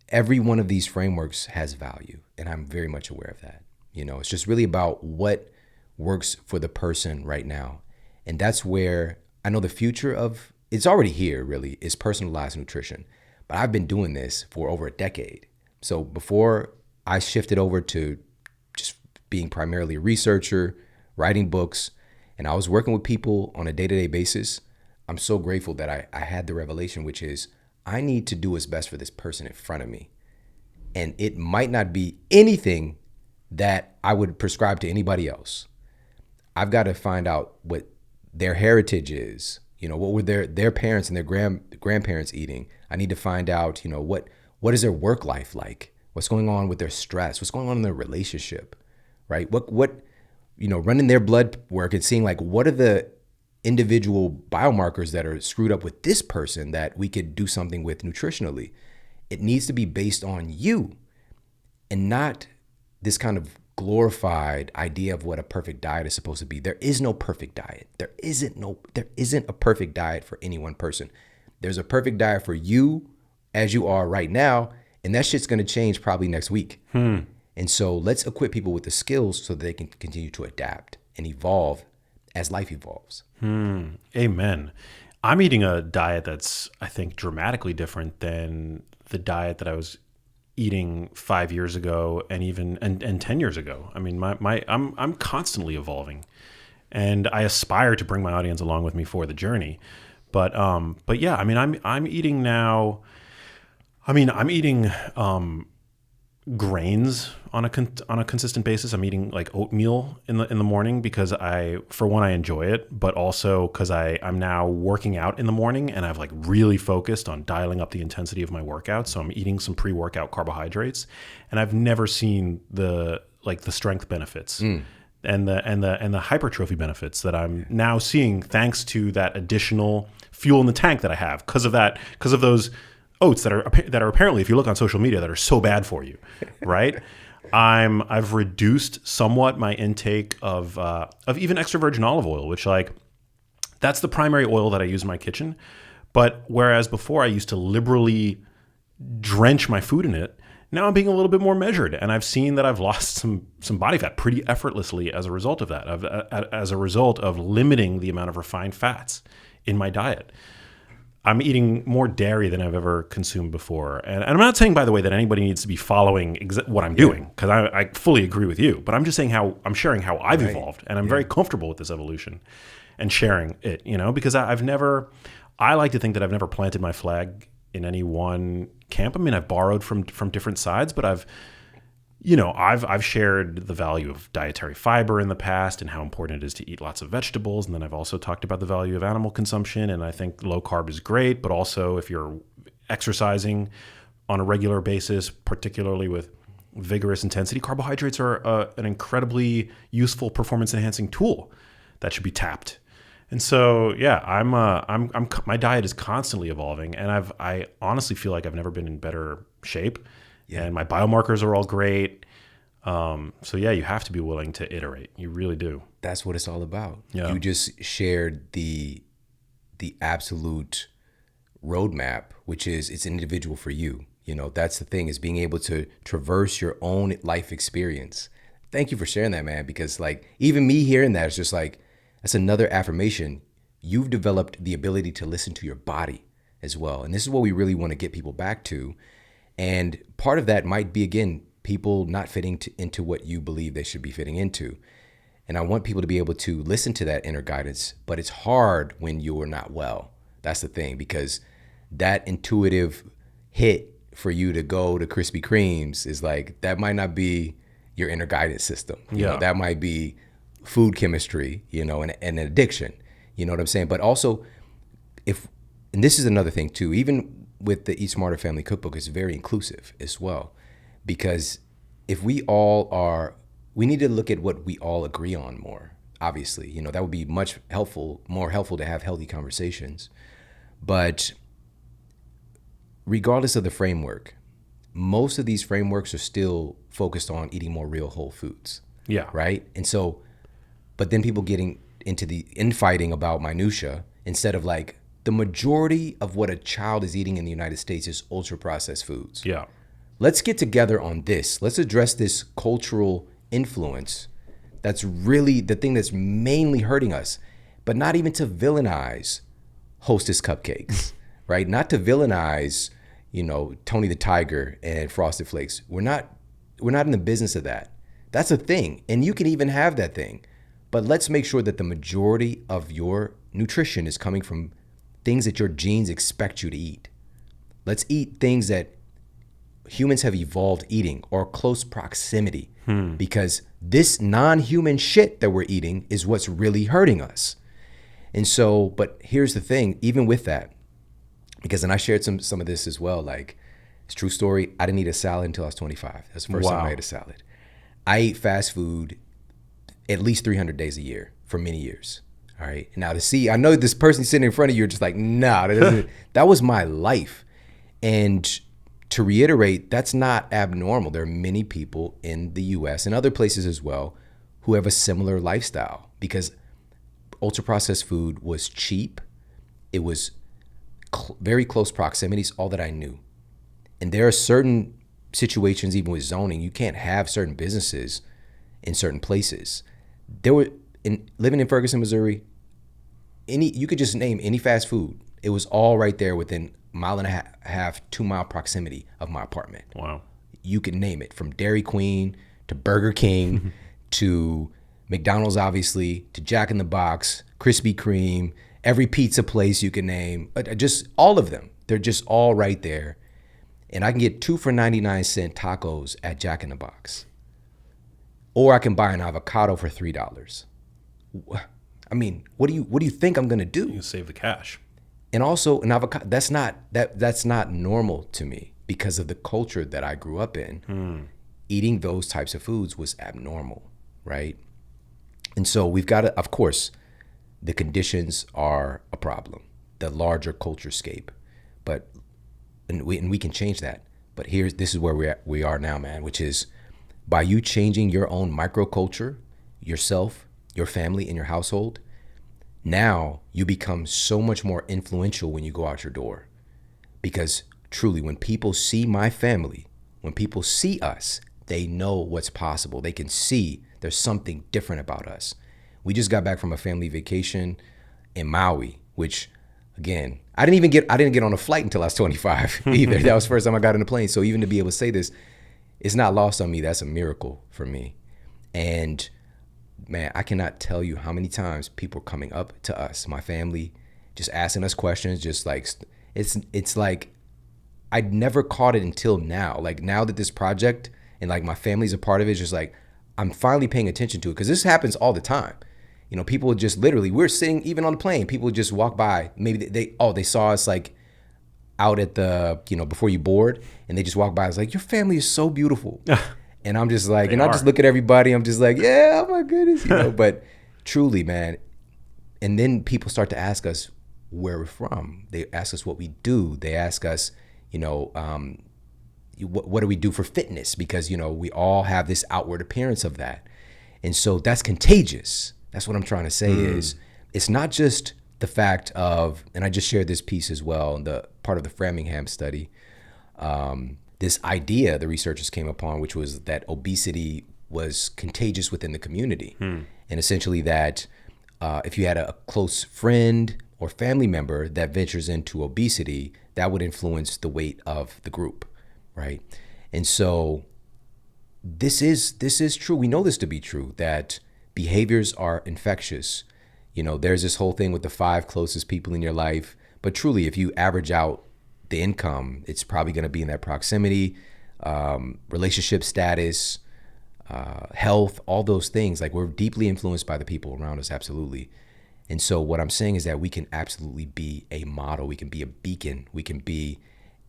every one of these frameworks has value, and I'm very much aware of that. It's just really about what works for the person right now. And that's where I know the future of, it's already here really, is personalized nutrition. But I've been doing this for over a decade. So before I shifted over to just being primarily a researcher, writing books, and I was working with people on a day-to-day basis, I'm so grateful that I had the revelation, which is I need to do what's best for this person in front of me. And it might not be anything that I would prescribe to anybody else. I've got to find out what their heritage is. What were their parents and their grandparents eating? I need to find out, what is their work life like? What's going on with their stress? What's going on in their relationship, right? What running their blood work and seeing like, what are the individual biomarkers that are screwed up with this person that we could do something with nutritionally? It needs to be based on you and not this kind of glorified idea of what a perfect diet is supposed to be. There is no perfect diet. There isn't a perfect diet for any one person. There's a perfect diet for you as you are right now, and that shit's going to change probably next week. And so let's equip people with the skills so that they can continue to adapt and evolve as life evolves. Amen. I'm eating a diet that's, I think, dramatically different than the diet that I was eating 5 years ago and even 10 years ago. I mean, I'm constantly evolving, and I aspire to bring my audience along with me for the journey. But yeah, I mean, I'm eating now. I mean, I'm eating grains on a consistent basis. I'm eating like oatmeal in the morning because I enjoy it, but also because I'm now working out in the morning, and I've like really focused on dialing up the intensity of my workout. So I'm eating some pre-workout carbohydrates, and I've never seen the strength benefits and the hypertrophy benefits that I'm now seeing thanks to that additional fuel in the tank that I have because of those oats that are apparently, if you look on social media, that are so bad for you, right? I've reduced somewhat my intake of even extra virgin olive oil, which that's the primary oil that I use in my kitchen. But whereas before I used to liberally drench my food in it, now I'm being a little bit more measured, and I've seen that I've lost some body fat pretty effortlessly as a result of that, as a result of limiting the amount of refined fats in my diet. I'm eating more dairy than I've ever consumed before. And I'm not saying, by the way, that anybody needs to be following what I'm doing, because I fully agree with you. But I'm just saying I'm sharing how I've evolved. And I'm very comfortable with this evolution and sharing it, because I like to think that I've never planted my flag in any one camp. I mean, I've borrowed from different sides, but I've shared the value of dietary fiber in the past and how important it is to eat lots of vegetables. And then I've also talked about the value of animal consumption. And I think low carb is great, but also if you're exercising on a regular basis, particularly with vigorous intensity, carbohydrates are an incredibly useful performance enhancing tool that should be tapped. And so, yeah, my diet is constantly evolving, and I honestly feel like I've never been in better shape. Yeah. And my biomarkers are all great. So yeah, you have to be willing to iterate. You really do. That's what it's all about. Yeah. You just shared the absolute roadmap, which is it's individual for you. That's the thing, is being able to traverse your own life experience. Thank you for sharing that, man, because even me hearing that is just that's another affirmation. You've developed the ability to listen to your body as well. And this is what we really want to get people back to. And part of that might be, again, people not fitting into what you believe they should be fitting into. And I want people to be able to listen to that inner guidance, but it's hard when you're not well. That's the thing, because that intuitive hit for you to go to Krispy Kremes is like, that might not be your inner guidance system. You know, that might be food chemistry, you know, and an addiction. You know what I'm saying? But also, and this is another thing too, even with the Eat Smarter Family Cookbook, it's very inclusive as well. Because if we need to look at what we all agree on more, obviously. You know, that would be more helpful to have healthy conversations. But regardless of the framework, most of these frameworks are still focused on eating more real whole foods. Yeah. Right? And so, but then people getting into the infighting about minutia instead of like, the majority of what a child is eating in the United States is ultra processed foods. Yeah. Let's get together on this. Let's address this cultural influence that's really the thing that's mainly hurting us, but not even to villainize Hostess cupcakes, right? Not to villainize, you know, Tony the Tiger and Frosted Flakes. We're not in the business of that. That's a thing, and you can even have that thing. But let's make sure that the majority of your nutrition is coming from things that your genes expect you to eat. Let's eat things that humans have evolved eating or close proximity, because this non-human shit that we're eating is what's really hurting us. And so, but here's the thing, even with that, because, and I shared some of this as well, like, it's a true story, I didn't eat a salad until I was 25. That's the first time I ate a salad. I ate fast food at least 300 days a year for many years. All right. Now I know this person sitting in front of you are just like, nah, that was my life. And to reiterate, that's not abnormal. There are many people in the US and other places as well who have a similar lifestyle, because ultra processed food was cheap. It was very close proximities, all that I knew. And there are certain situations, even with zoning, you can't have certain businesses in certain places. Living in Ferguson, Missouri, you could just name any fast food. It was all right there within mile and a half, 2 mile proximity of my apartment. Wow. You could name it, from Dairy Queen to Burger King to McDonald's, obviously, to Jack in the Box, Krispy Kreme, every pizza place you can name, just all of them. They're just all right there. And I can get 2 for 99-cent tacos at Jack in the Box. Or I can buy an avocado for $3. I mean, what do you think I'm gonna do? You save the cash. And also, an avocado, that's not normal to me because of the culture that I grew up in. Eating those types of foods was abnormal, right? And so we've got to, of course, the conditions are a problem, the larger culture scape, and we can change that. But this is where we are now, man, which is by you changing your own microculture, yourself, your family, and your household. Now you become so much more influential when you go out your door. Because truly, when people see my family, when people see us, they know what's possible. They can see there's something different about us. We just got back from a family vacation in Maui, which, again, I didn't get on a flight until I was 25 either. That was the first time I got on a plane. So even to be able to say this, it's not lost on me. That's a miracle for me. And man, I cannot tell you how many times people are coming up to us, my family, just asking us questions, just like, it's like, I'd never caught it until now. Like, now that this project and like my family's a part of it, it's just like, I'm finally paying attention to it, because this happens all the time. You know, people would just literally, we're sitting even on the plane, people would just walk by, maybe they saw us like out at the, you know, before you board, and they just walk by. I was like, your family is so beautiful. And I'm just like, I just look at everybody, I'm just like, yeah, oh my goodness, you know. But truly, man, and then people start to ask us where we're from. They ask us what we do. They ask us, you know, what do we do for fitness? Because, you know, we all have this outward appearance of that. And so that's contagious. That's what I'm trying to say is, it's not just the fact of, and I just shared this piece as well, the part of the Framingham study, this idea the researchers came upon, which was that obesity was contagious within the community. And essentially that if you had a close friend or family member that ventures into obesity, that would influence the weight of the group, right? And so this is true. We know this to be true, that behaviors are infectious. You know, there's this whole thing with the 5 closest people in your life, but truly, if you average out the income, it's probably going to be in that proximity, relationship status, health, all those things. Like, we're deeply influenced by the people around us, absolutely. And so what I'm saying is that we can absolutely be a model. We can be a beacon. We can be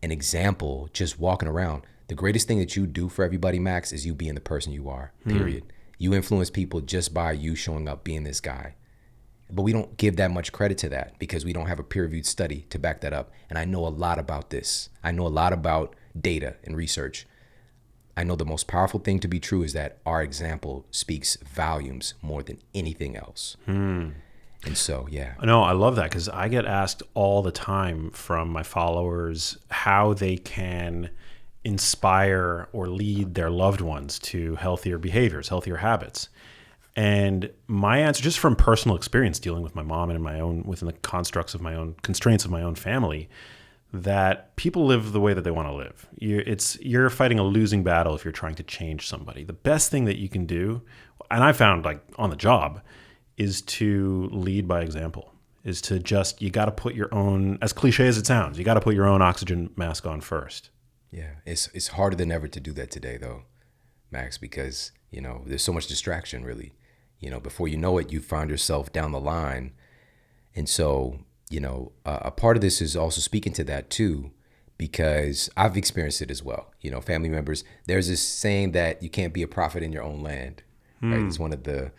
an example just walking around. The greatest thing that you do for everybody, Max, is you being the person you are, period. You influence people just by you showing up being this guy. But we don't give that much credit to that because we don't have a peer-reviewed study to back that up. And I know a lot about this. I know a lot about data and research. I know the most powerful thing to be true is that our example speaks volumes more than anything else. And so, yeah. No, I love that because I get asked all the time from my followers how they can inspire or lead their loved ones to healthier behaviors, healthier habits. And my answer, just from personal experience dealing with my mom and in my own, within the constructs of my own constraints of my own family, that people live the way that they want to live. You're fighting a losing battle if you're trying to change somebody. The best thing that you can do, and I found like on the job, is to lead by example, is to just, you got to put your own, as cliche as it sounds, you got to put your own oxygen mask on first. Yeah, it's harder than ever to do that today, though, Max, because, there's so much distraction, really. Before you know it, you find yourself down the line. And so, a part of this is also speaking to that, too, because I've experienced it as well. Family members, there's this saying that you can't be a prophet in your own land, right? It's one of the...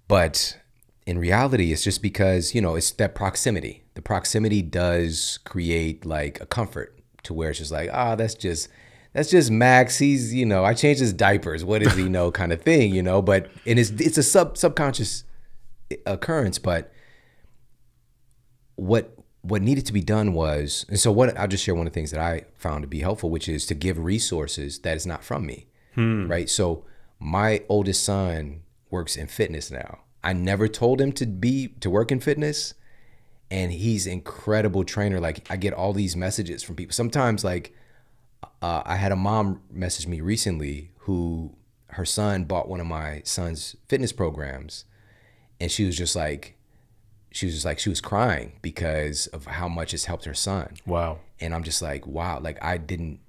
But in reality, it's just because, it's that proximity. The proximity does create like a comfort to where it's just like, that's just Max. He's, I changed his diapers. What does he know kind of thing, but, and it's a subconscious occurrence. But what needed to be done was, and so I'll just share one of the things that I found to be helpful, which is to give resources that is not from me, right? So my oldest son works in fitness now. I never told him to work in fitness, and he's an incredible trainer. Like, I get all these messages from people. Sometimes, like, I had a mom message me recently who her son bought one of my son's fitness programs, and she was crying because of how much it's helped her son. Wow. And I'm just like, wow, like I didn't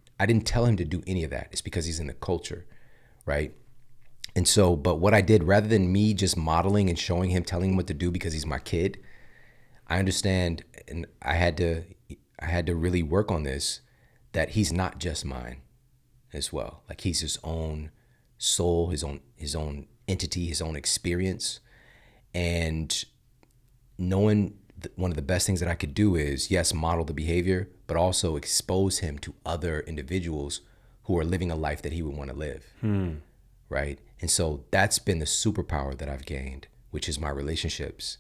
tell him to do any of that. It's because he's in the culture, right? And so, but what I did, rather than me just modeling and showing him, telling him what to do because he's my kid, I understand, and I had to really work on this, that he's not just mine as well. Like, he's his own soul, his own entity, his own experience. And knowing one of the best things that I could do is, yes, model the behavior, but also expose him to other individuals who are living a life that he would want to live. Right? And so that's been the superpower that I've gained, which is my relationships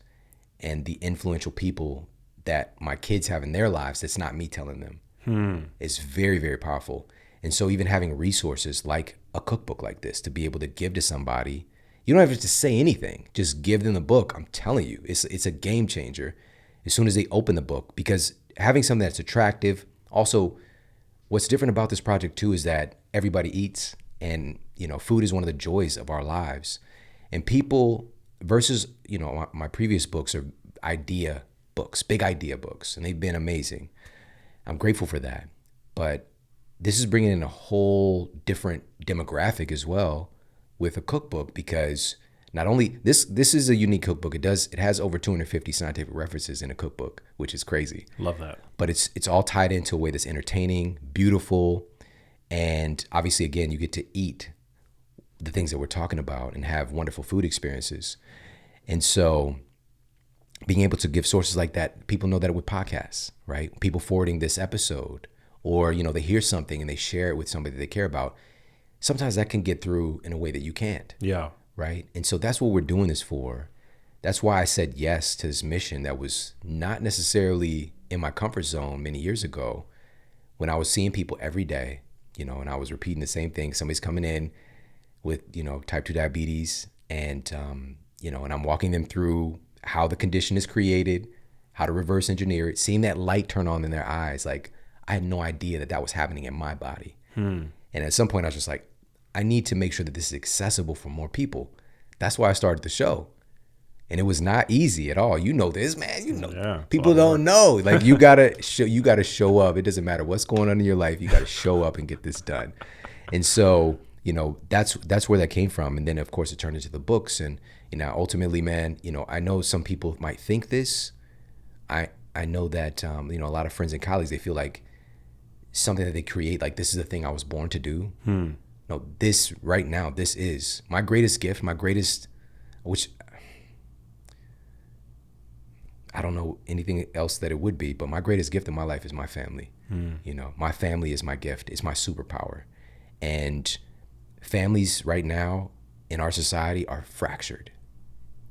and the influential people that my kids have in their lives. That's not me telling them. It's very, very powerful. And so even having resources like a cookbook like this to be able to give to somebody, you don't have to say anything. Just give them the book. I'm telling you, it's a game changer as soon as they open the book, because having something that's attractive. Also, what's different about this project too is that everybody eats, and food is one of the joys of our lives. And people versus, my previous books are idea books, big idea books, and they've been amazing. I'm grateful for that. But this is bringing in a whole different demographic as well with a cookbook, because not only this is a unique cookbook. It has over 250 scientific references in a cookbook, which is crazy. Love that. But it's all tied into a way that's entertaining, beautiful, and obviously, again, you get to eat the things that we're talking about and have wonderful food experiences. And so being able to give sources like that, people know that with podcasts, right? People forwarding this episode, or, they hear something and they share it with somebody that they care about. Sometimes that can get through in a way that you can't. Yeah. Right? And so that's what we're doing this for. That's why I said yes to this mission that was not necessarily in my comfort zone many years ago, when I was seeing people every day, and I was repeating the same thing. Somebody's coming in with, type 2 diabetes, and, and I'm walking them through how the condition is created, how to reverse engineer it, seeing that light turn on in their eyes. Like, I had no idea that was happening in my body. And at some point I was just like, I need to make sure that this is accessible for more people. That's why I started the show. And it was not easy at all. You know this, man. You know, Yeah, it's a people lot of don't work. know. Like you gotta show up. It doesn't matter what's going on in your life. You gotta show up and get this done. And so, that's where that came from. And then of course it turned into the books. And ultimately, man, I know some people might think this. I know that a lot of friends and colleagues, they feel like something that they create, like this is the thing I was born to do. No, this right now, this is my greatest gift, which I don't know anything else that it would be, but my greatest gift in my life is my family. My family is my gift. It's my superpower. And families right now in our society are fractured,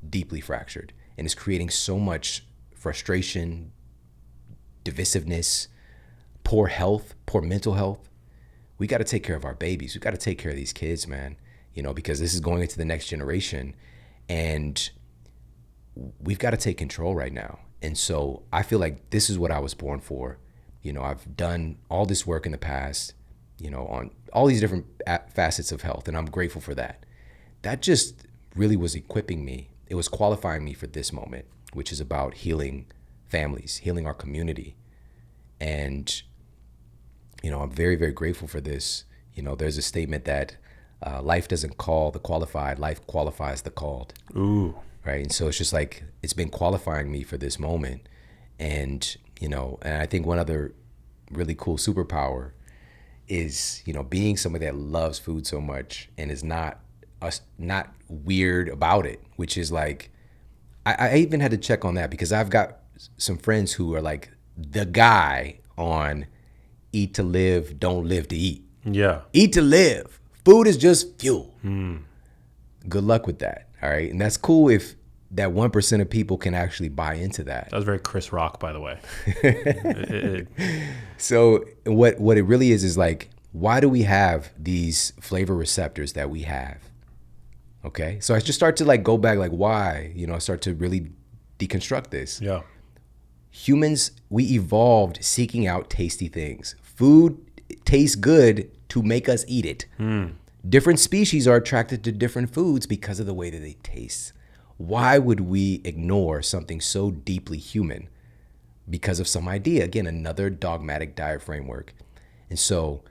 deeply fractured, and it's creating so much frustration, divisiveness, poor health, poor mental health. We got to take care of our babies. We got to take care of these kids, man, because this is going into the next generation, and we've got to take control right now. And so I feel like this is what I was born for. I've done all this work in the past, on all these different facets of health, and I'm grateful for that. That just really was equipping me. It was qualifying me for this moment, which is about healing families, healing our community. And, I'm very, very grateful for this. There's a statement that life doesn't call the qualified, life qualifies the called. Ooh. Right. And so it's just like, it's been qualifying me for this moment. And, and I think one other really cool superpower is, being somebody that loves food so much and is not weird about it, which is like, I even had to check on that because I've got some friends who are like the guy on eat to live, don't live to eat. Yeah. Eat to live. Food is just fuel. Good luck with that. All right. And that's cool if that 1% of people can actually buy into that. That was very Chris Rock, by the way. So what it really is like, why do we have these flavor receptors that we have? Okay. So I just start to like go back, like why, I start to really deconstruct this. Yeah. Humans, we evolved seeking out tasty things. Food tastes good to make us eat it. Different species are attracted to different foods because of the way that they taste. Why would we ignore something so deeply human because of some idea? Again, another dogmatic diet framework. And so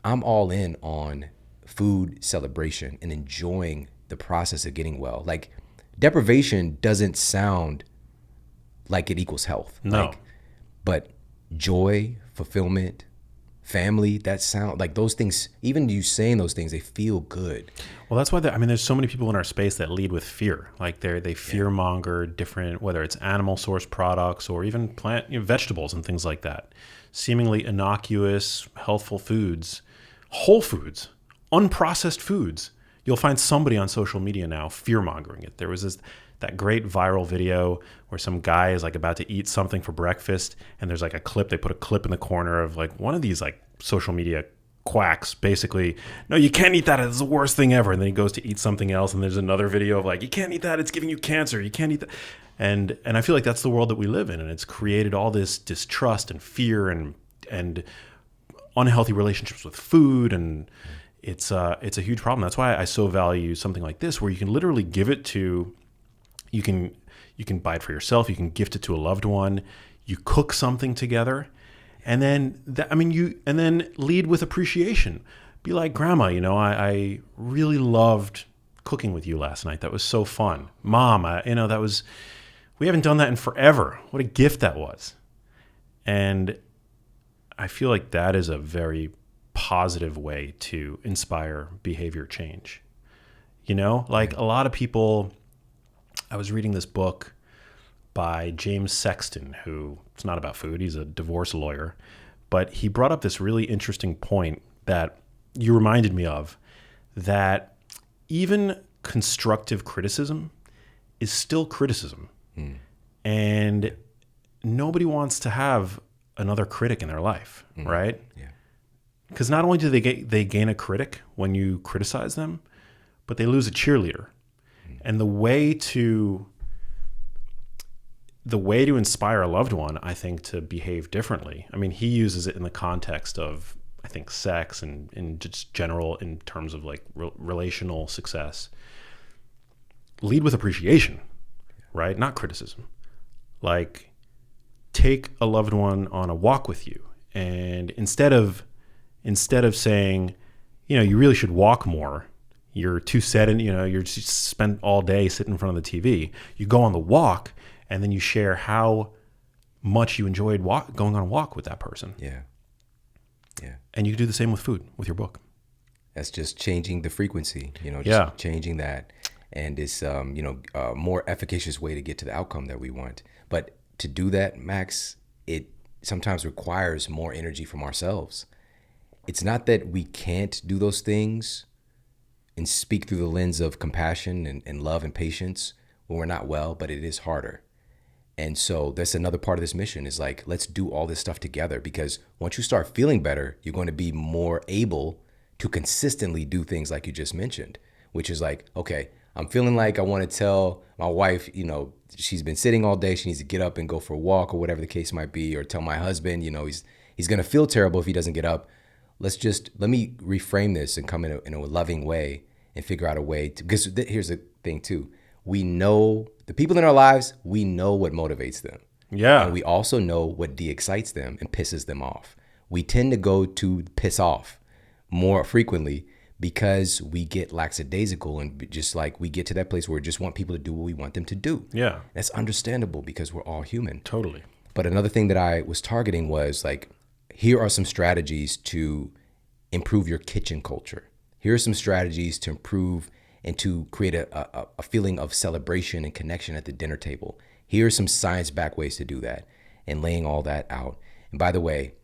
I'm all in on food celebration and enjoying the process of getting well. Like deprivation doesn't sound like it equals health. No. But joy, fulfillment, family, that sound like those things, even you saying those things, they feel good. Well, that's why there's so many people in our space that lead with fear. Like they fear monger different, whether it's animal source products or even plant, vegetables and things like that. Seemingly innocuous, healthful foods, whole foods, unprocessed foods. You'll find somebody on social media now fear mongering it. There was that great viral video where some guy is like about to eat something for breakfast, and there's like a clip. They put a clip in the corner of like one of these like social media quacks, basically, no, you can't eat that. It's the worst thing ever. And then he goes to eat something else, and there's another video of like, you can't eat that. It's giving you cancer. You can't eat that. And I feel like that's the world that we live in, and it's created all this distrust and fear and unhealthy relationships with food, and it's a huge problem. That's why I so value something like this, where you can literally give it to. You can buy it for yourself. You can gift it to a loved one. You cook something together, and then and then lead with appreciation. Be like, Grandma, I really loved cooking with you last night. That was so fun. Mom, we haven't done that in forever. What a gift that was. And I feel like that is a very positive way to inspire behavior change. A lot of people. I was reading this book by James Sexton, who it's not about food. He's a divorce lawyer, but he brought up this really interesting point that you reminded me of, that even constructive criticism is still criticism. And nobody wants to have another critic in their life, right? Yeah. Because not only do they gain a critic when you criticize them, but they lose a cheerleader. And the way to inspire a loved one, I think, to behave differently. I mean, he uses it in the context of, I think, sex and in just general in terms of like relational success. Lead with appreciation. right? Not criticism. Like, take a loved one on a walk with you, and instead of saying, you really should walk more. You're too set in, you're just spent all day sitting in front of the TV. You go on the walk, and then you share how much you enjoyed going on a walk with that person. Yeah. Yeah. And you can do the same with food, with your book. That's just changing the frequency, just Yeah. changing that. And it's, a more efficacious way to get to the outcome that we want. But to do that, Max, it sometimes requires more energy from ourselves. It's not that we can't do those things and speak through the lens of compassion and love and patience when we're not well, but it is harder. And so that's another part of this mission is like, let's do all this stuff together, because once you start feeling better, you're going to be more able to consistently do things like you just mentioned, which is like, okay, I'm feeling like I want to tell my wife, she's been sitting all day, she needs to get up and go for a walk or whatever the case might be, or tell my husband, he's going to feel terrible if he doesn't get up. Let me reframe this and come in a loving way and figure out a way to, because here's the thing too. We know the people in our lives, we know what motivates them. Yeah. And we also know what de-excites them and pisses them off. We tend to go to piss off more frequently because we get lackadaisical and just like we get to that place where we just want people to do what we want them to do. Yeah. That's understandable because we're all human. Totally. But another thing that I was targeting was like, here are some strategies to improve your kitchen culture. Here are some strategies to improve and to create a feeling of celebration and connection at the dinner table. Here are some science-backed ways to do that and laying all that out. And by the way,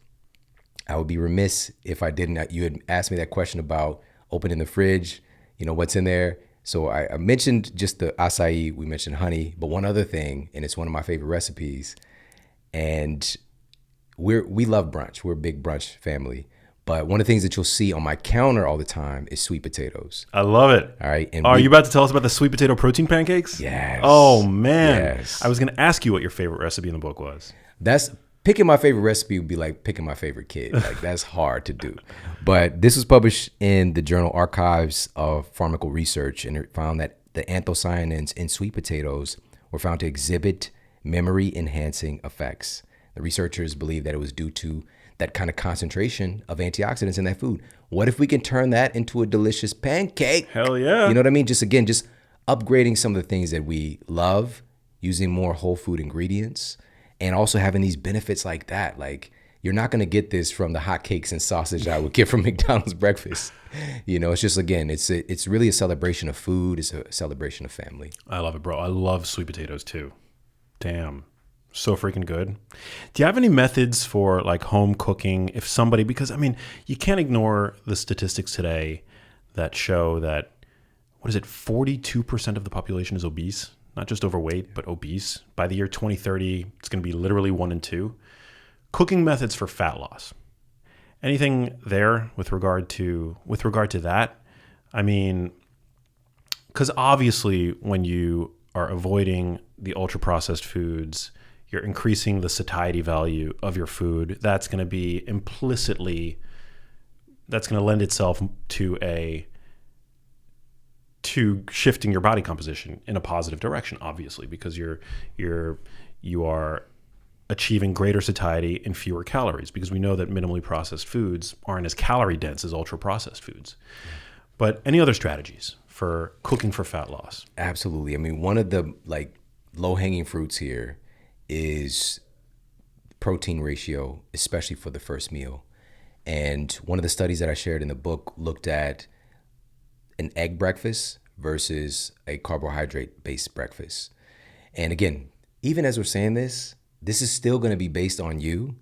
I would be remiss if I didn't. You had asked me that question about opening the fridge, what's in there. So I mentioned just the acai, we mentioned honey, but one other thing, and it's one of my favorite recipes, and we love brunch. We're a big brunch family. But one of the things that you'll see on my counter all the time is sweet potatoes. I love it. All right. And are you about to tell us about the sweet potato protein pancakes? Yes. Oh, man. Yes. I was going to ask you what your favorite recipe in the book was. That's picking my favorite recipe would be like picking my favorite kid. Like that's hard to do. But this was published in the journal Archives of Pharmaceutical Research, and it found that the anthocyanins in sweet potatoes were found to exhibit memory enhancing effects. The researchers believe that it was due to that kind of concentration of antioxidants in that food. What if we can turn that into a delicious pancake? Hell yeah. You know what I mean? Just upgrading some of the things that we love, using more whole food ingredients, and also having these benefits like that. Like, you're not going to get this from the hotcakes and sausage I would get from McDonald's breakfast. It's just, again, it's really a celebration of food. It's a celebration of family. I love it, bro. I love sweet potatoes too. Damn. So freaking good. Do you have any methods for like home cooking if somebody, because you can't ignore the statistics today that show that, 42% of the population is obese, not just overweight, but obese. By the year 2030, it's going to be literally 1 in 2. Cooking methods for fat loss. Anything there with regard to that? Because obviously when you are avoiding the ultra processed foods, you're increasing the satiety value of your food. That's going to be that's going to lend itself to shifting your body composition in a positive direction, obviously, because you are achieving greater satiety and fewer calories, because we know that minimally processed foods aren't as calorie dense as ultra processed foods. But any other strategies for cooking for fat loss? Absolutely. One of the low hanging fruits here is protein ratio, especially for the first meal. And one of the studies that I shared in the book looked at an egg breakfast versus a carbohydrate-based breakfast. And again, even as we're saying this is still going to be based on you.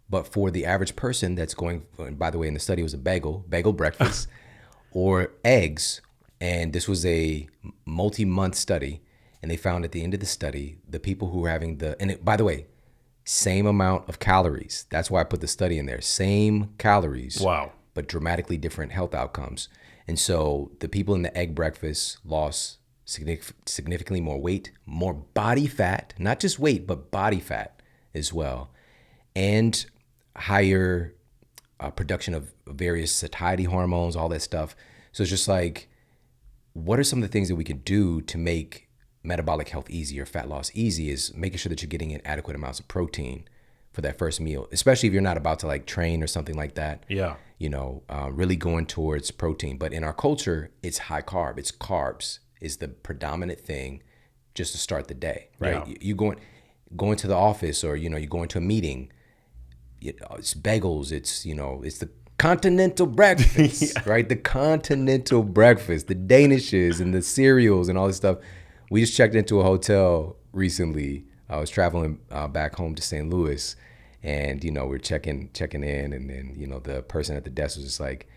But for the average person that's going, and by the way, in the study it was a bagel breakfast, or eggs. And this was a multi-month study. And they found at the end of the study, the people who were having by the way, same amount of calories. That's why I put the study in there. Same calories. Wow. But dramatically different health outcomes. And so the people in the egg breakfast lost significantly more weight, more body fat, not just weight, but body fat as well. And higher production of various satiety hormones, all that stuff. So it's just like, what are some of the things that we could do to make metabolic health easy or fat loss easy is making sure that you're getting in adequate amounts of protein for that first meal, especially if you're not about to like train or something like that. Yeah. Really going towards protein. But in our culture, it's high carb. It's carbs is the predominant thing just to start the day, right? Yeah. You going to the office, or you going to a meeting. It's bagels. It's the continental breakfast, right? The continental breakfast, the danishes and the cereals and all this stuff. We just checked into a hotel recently. I was traveling back home to St. Louis, and we're checking in, and then the person at the desk was just like,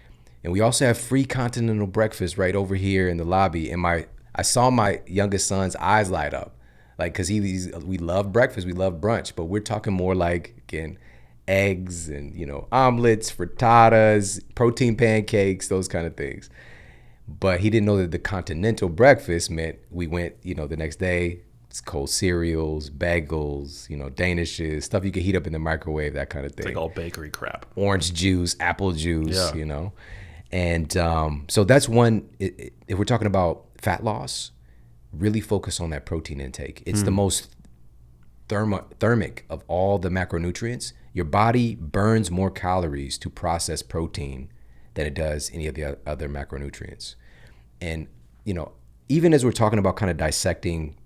and we also have free continental breakfast right over here in the lobby. And I saw my youngest son's eyes light up, like, because we love breakfast, we love brunch, but we're talking more like, again, eggs and omelets, frittatas, protein pancakes, those kind of things. But he didn't know that the continental breakfast meant we went the next day. It's cold cereals, bagels, danishes, stuff you can heat up in the microwave, that kind of thing. It's like all bakery crap. Orange juice, apple juice, Yeah. And so that's one. If we're talking about fat loss, really focus on that protein intake. It's the most thermic of all the macronutrients. Your body burns more calories to process protein than it does any of the other macronutrients. And, even as we're talking about kind of dissecting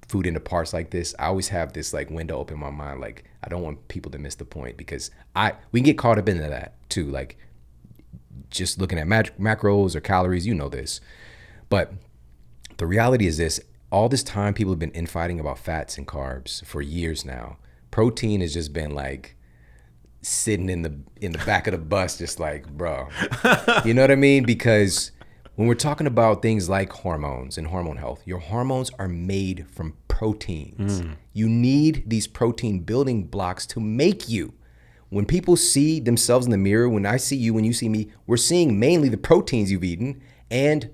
food into parts like this, I always have this like window open in my mind. Like, I don't want people to miss the point, because we can get caught up into that too. Like just looking at macros or calories, this. But the reality is this: all this time people have been infighting about fats and carbs for years now. Protein has just been like sitting in the back of the bus, just like, bro, you know what I mean? Because when we're talking about things like hormones and hormone health, your hormones are made from proteins. You need these protein building blocks to make you. When people see themselves in the mirror, when I see you, when you see me, we're seeing mainly the proteins you've eaten and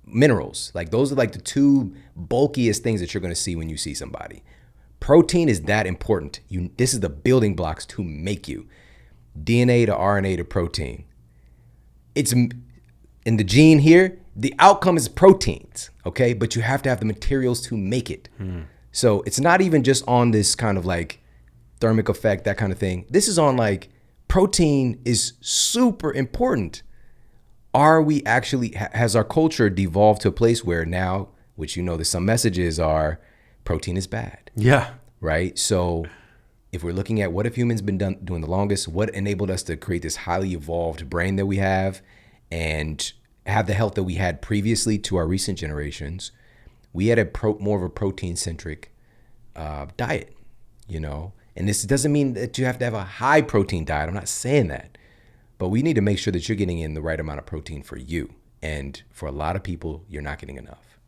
minerals. Like, those are like the two bulkiest things that you're going to see when you see somebody. Protein is that important. This is the building blocks to make you. DNA to RNA to protein. It's in the gene here. The outcome is proteins, okay? But you have to have the materials to make it. So it's not even just on this kind of like thermic effect, that kind of thing. This is on like, protein is super important. Are we actually, has our culture devolved to a place where now, which there's some messages are, protein is bad. Yeah. Right? So if we're looking at what have humans been doing the longest, what enabled us to create this highly evolved brain that we have and have the health that we had previously to our recent generations, we had more of a protein-centric diet, And this doesn't mean that you have to have a high protein diet. I'm not saying that. But we need to make sure that you're getting in the right amount of protein for you. And for a lot of people, you're not getting enough.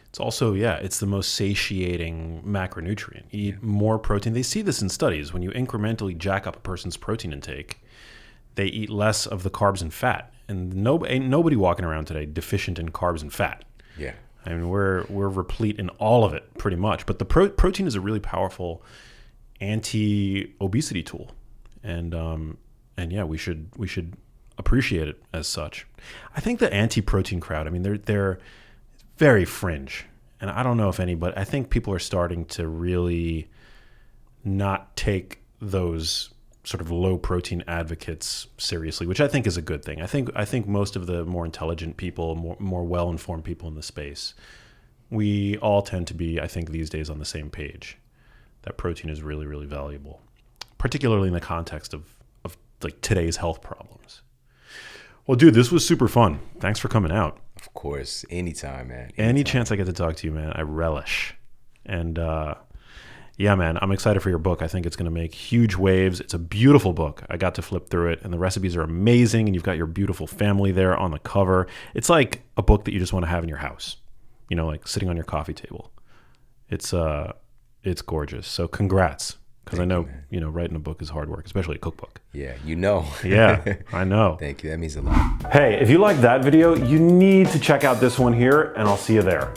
It's also, it's the most satiating macronutrient. Eat more protein. They see this in studies. When you incrementally jack up a person's protein intake, they eat less of the carbs and fat. And ain't nobody walking around today deficient in carbs and fat. Yeah. I mean, we're replete in all of it pretty much. But the protein is a really powerful anti-obesity tool. And we should appreciate it as such. I think the anti-protein crowd, I mean, they're very fringe. And I don't know if anybody, I think people are starting to really not take those sort of low protein advocates seriously, which I think is a good thing. I think most of the more intelligent people, more well-informed people in the space, we all tend to be, I think these days, on the same page, that protein is really, really valuable, particularly in the context of like today's health problems. Well, dude, this was super fun. Thanks for coming out. Of course. Anytime, man. Any chance I get to talk to you, man, I relish. And yeah, man, I'm excited for your book. I think it's going to make huge waves. It's a beautiful book. I got to flip through it, and the recipes are amazing, and you've got your beautiful family there on the cover. It's like a book that you just want to have in your house, like sitting on your coffee table. It's gorgeous. So congrats. Because I know, writing a book is hard work, especially a cookbook. Yeah, Yeah, I know. Thank you. That means a lot. Hey, if you like that video, you need to check out this one here, and I'll see you there.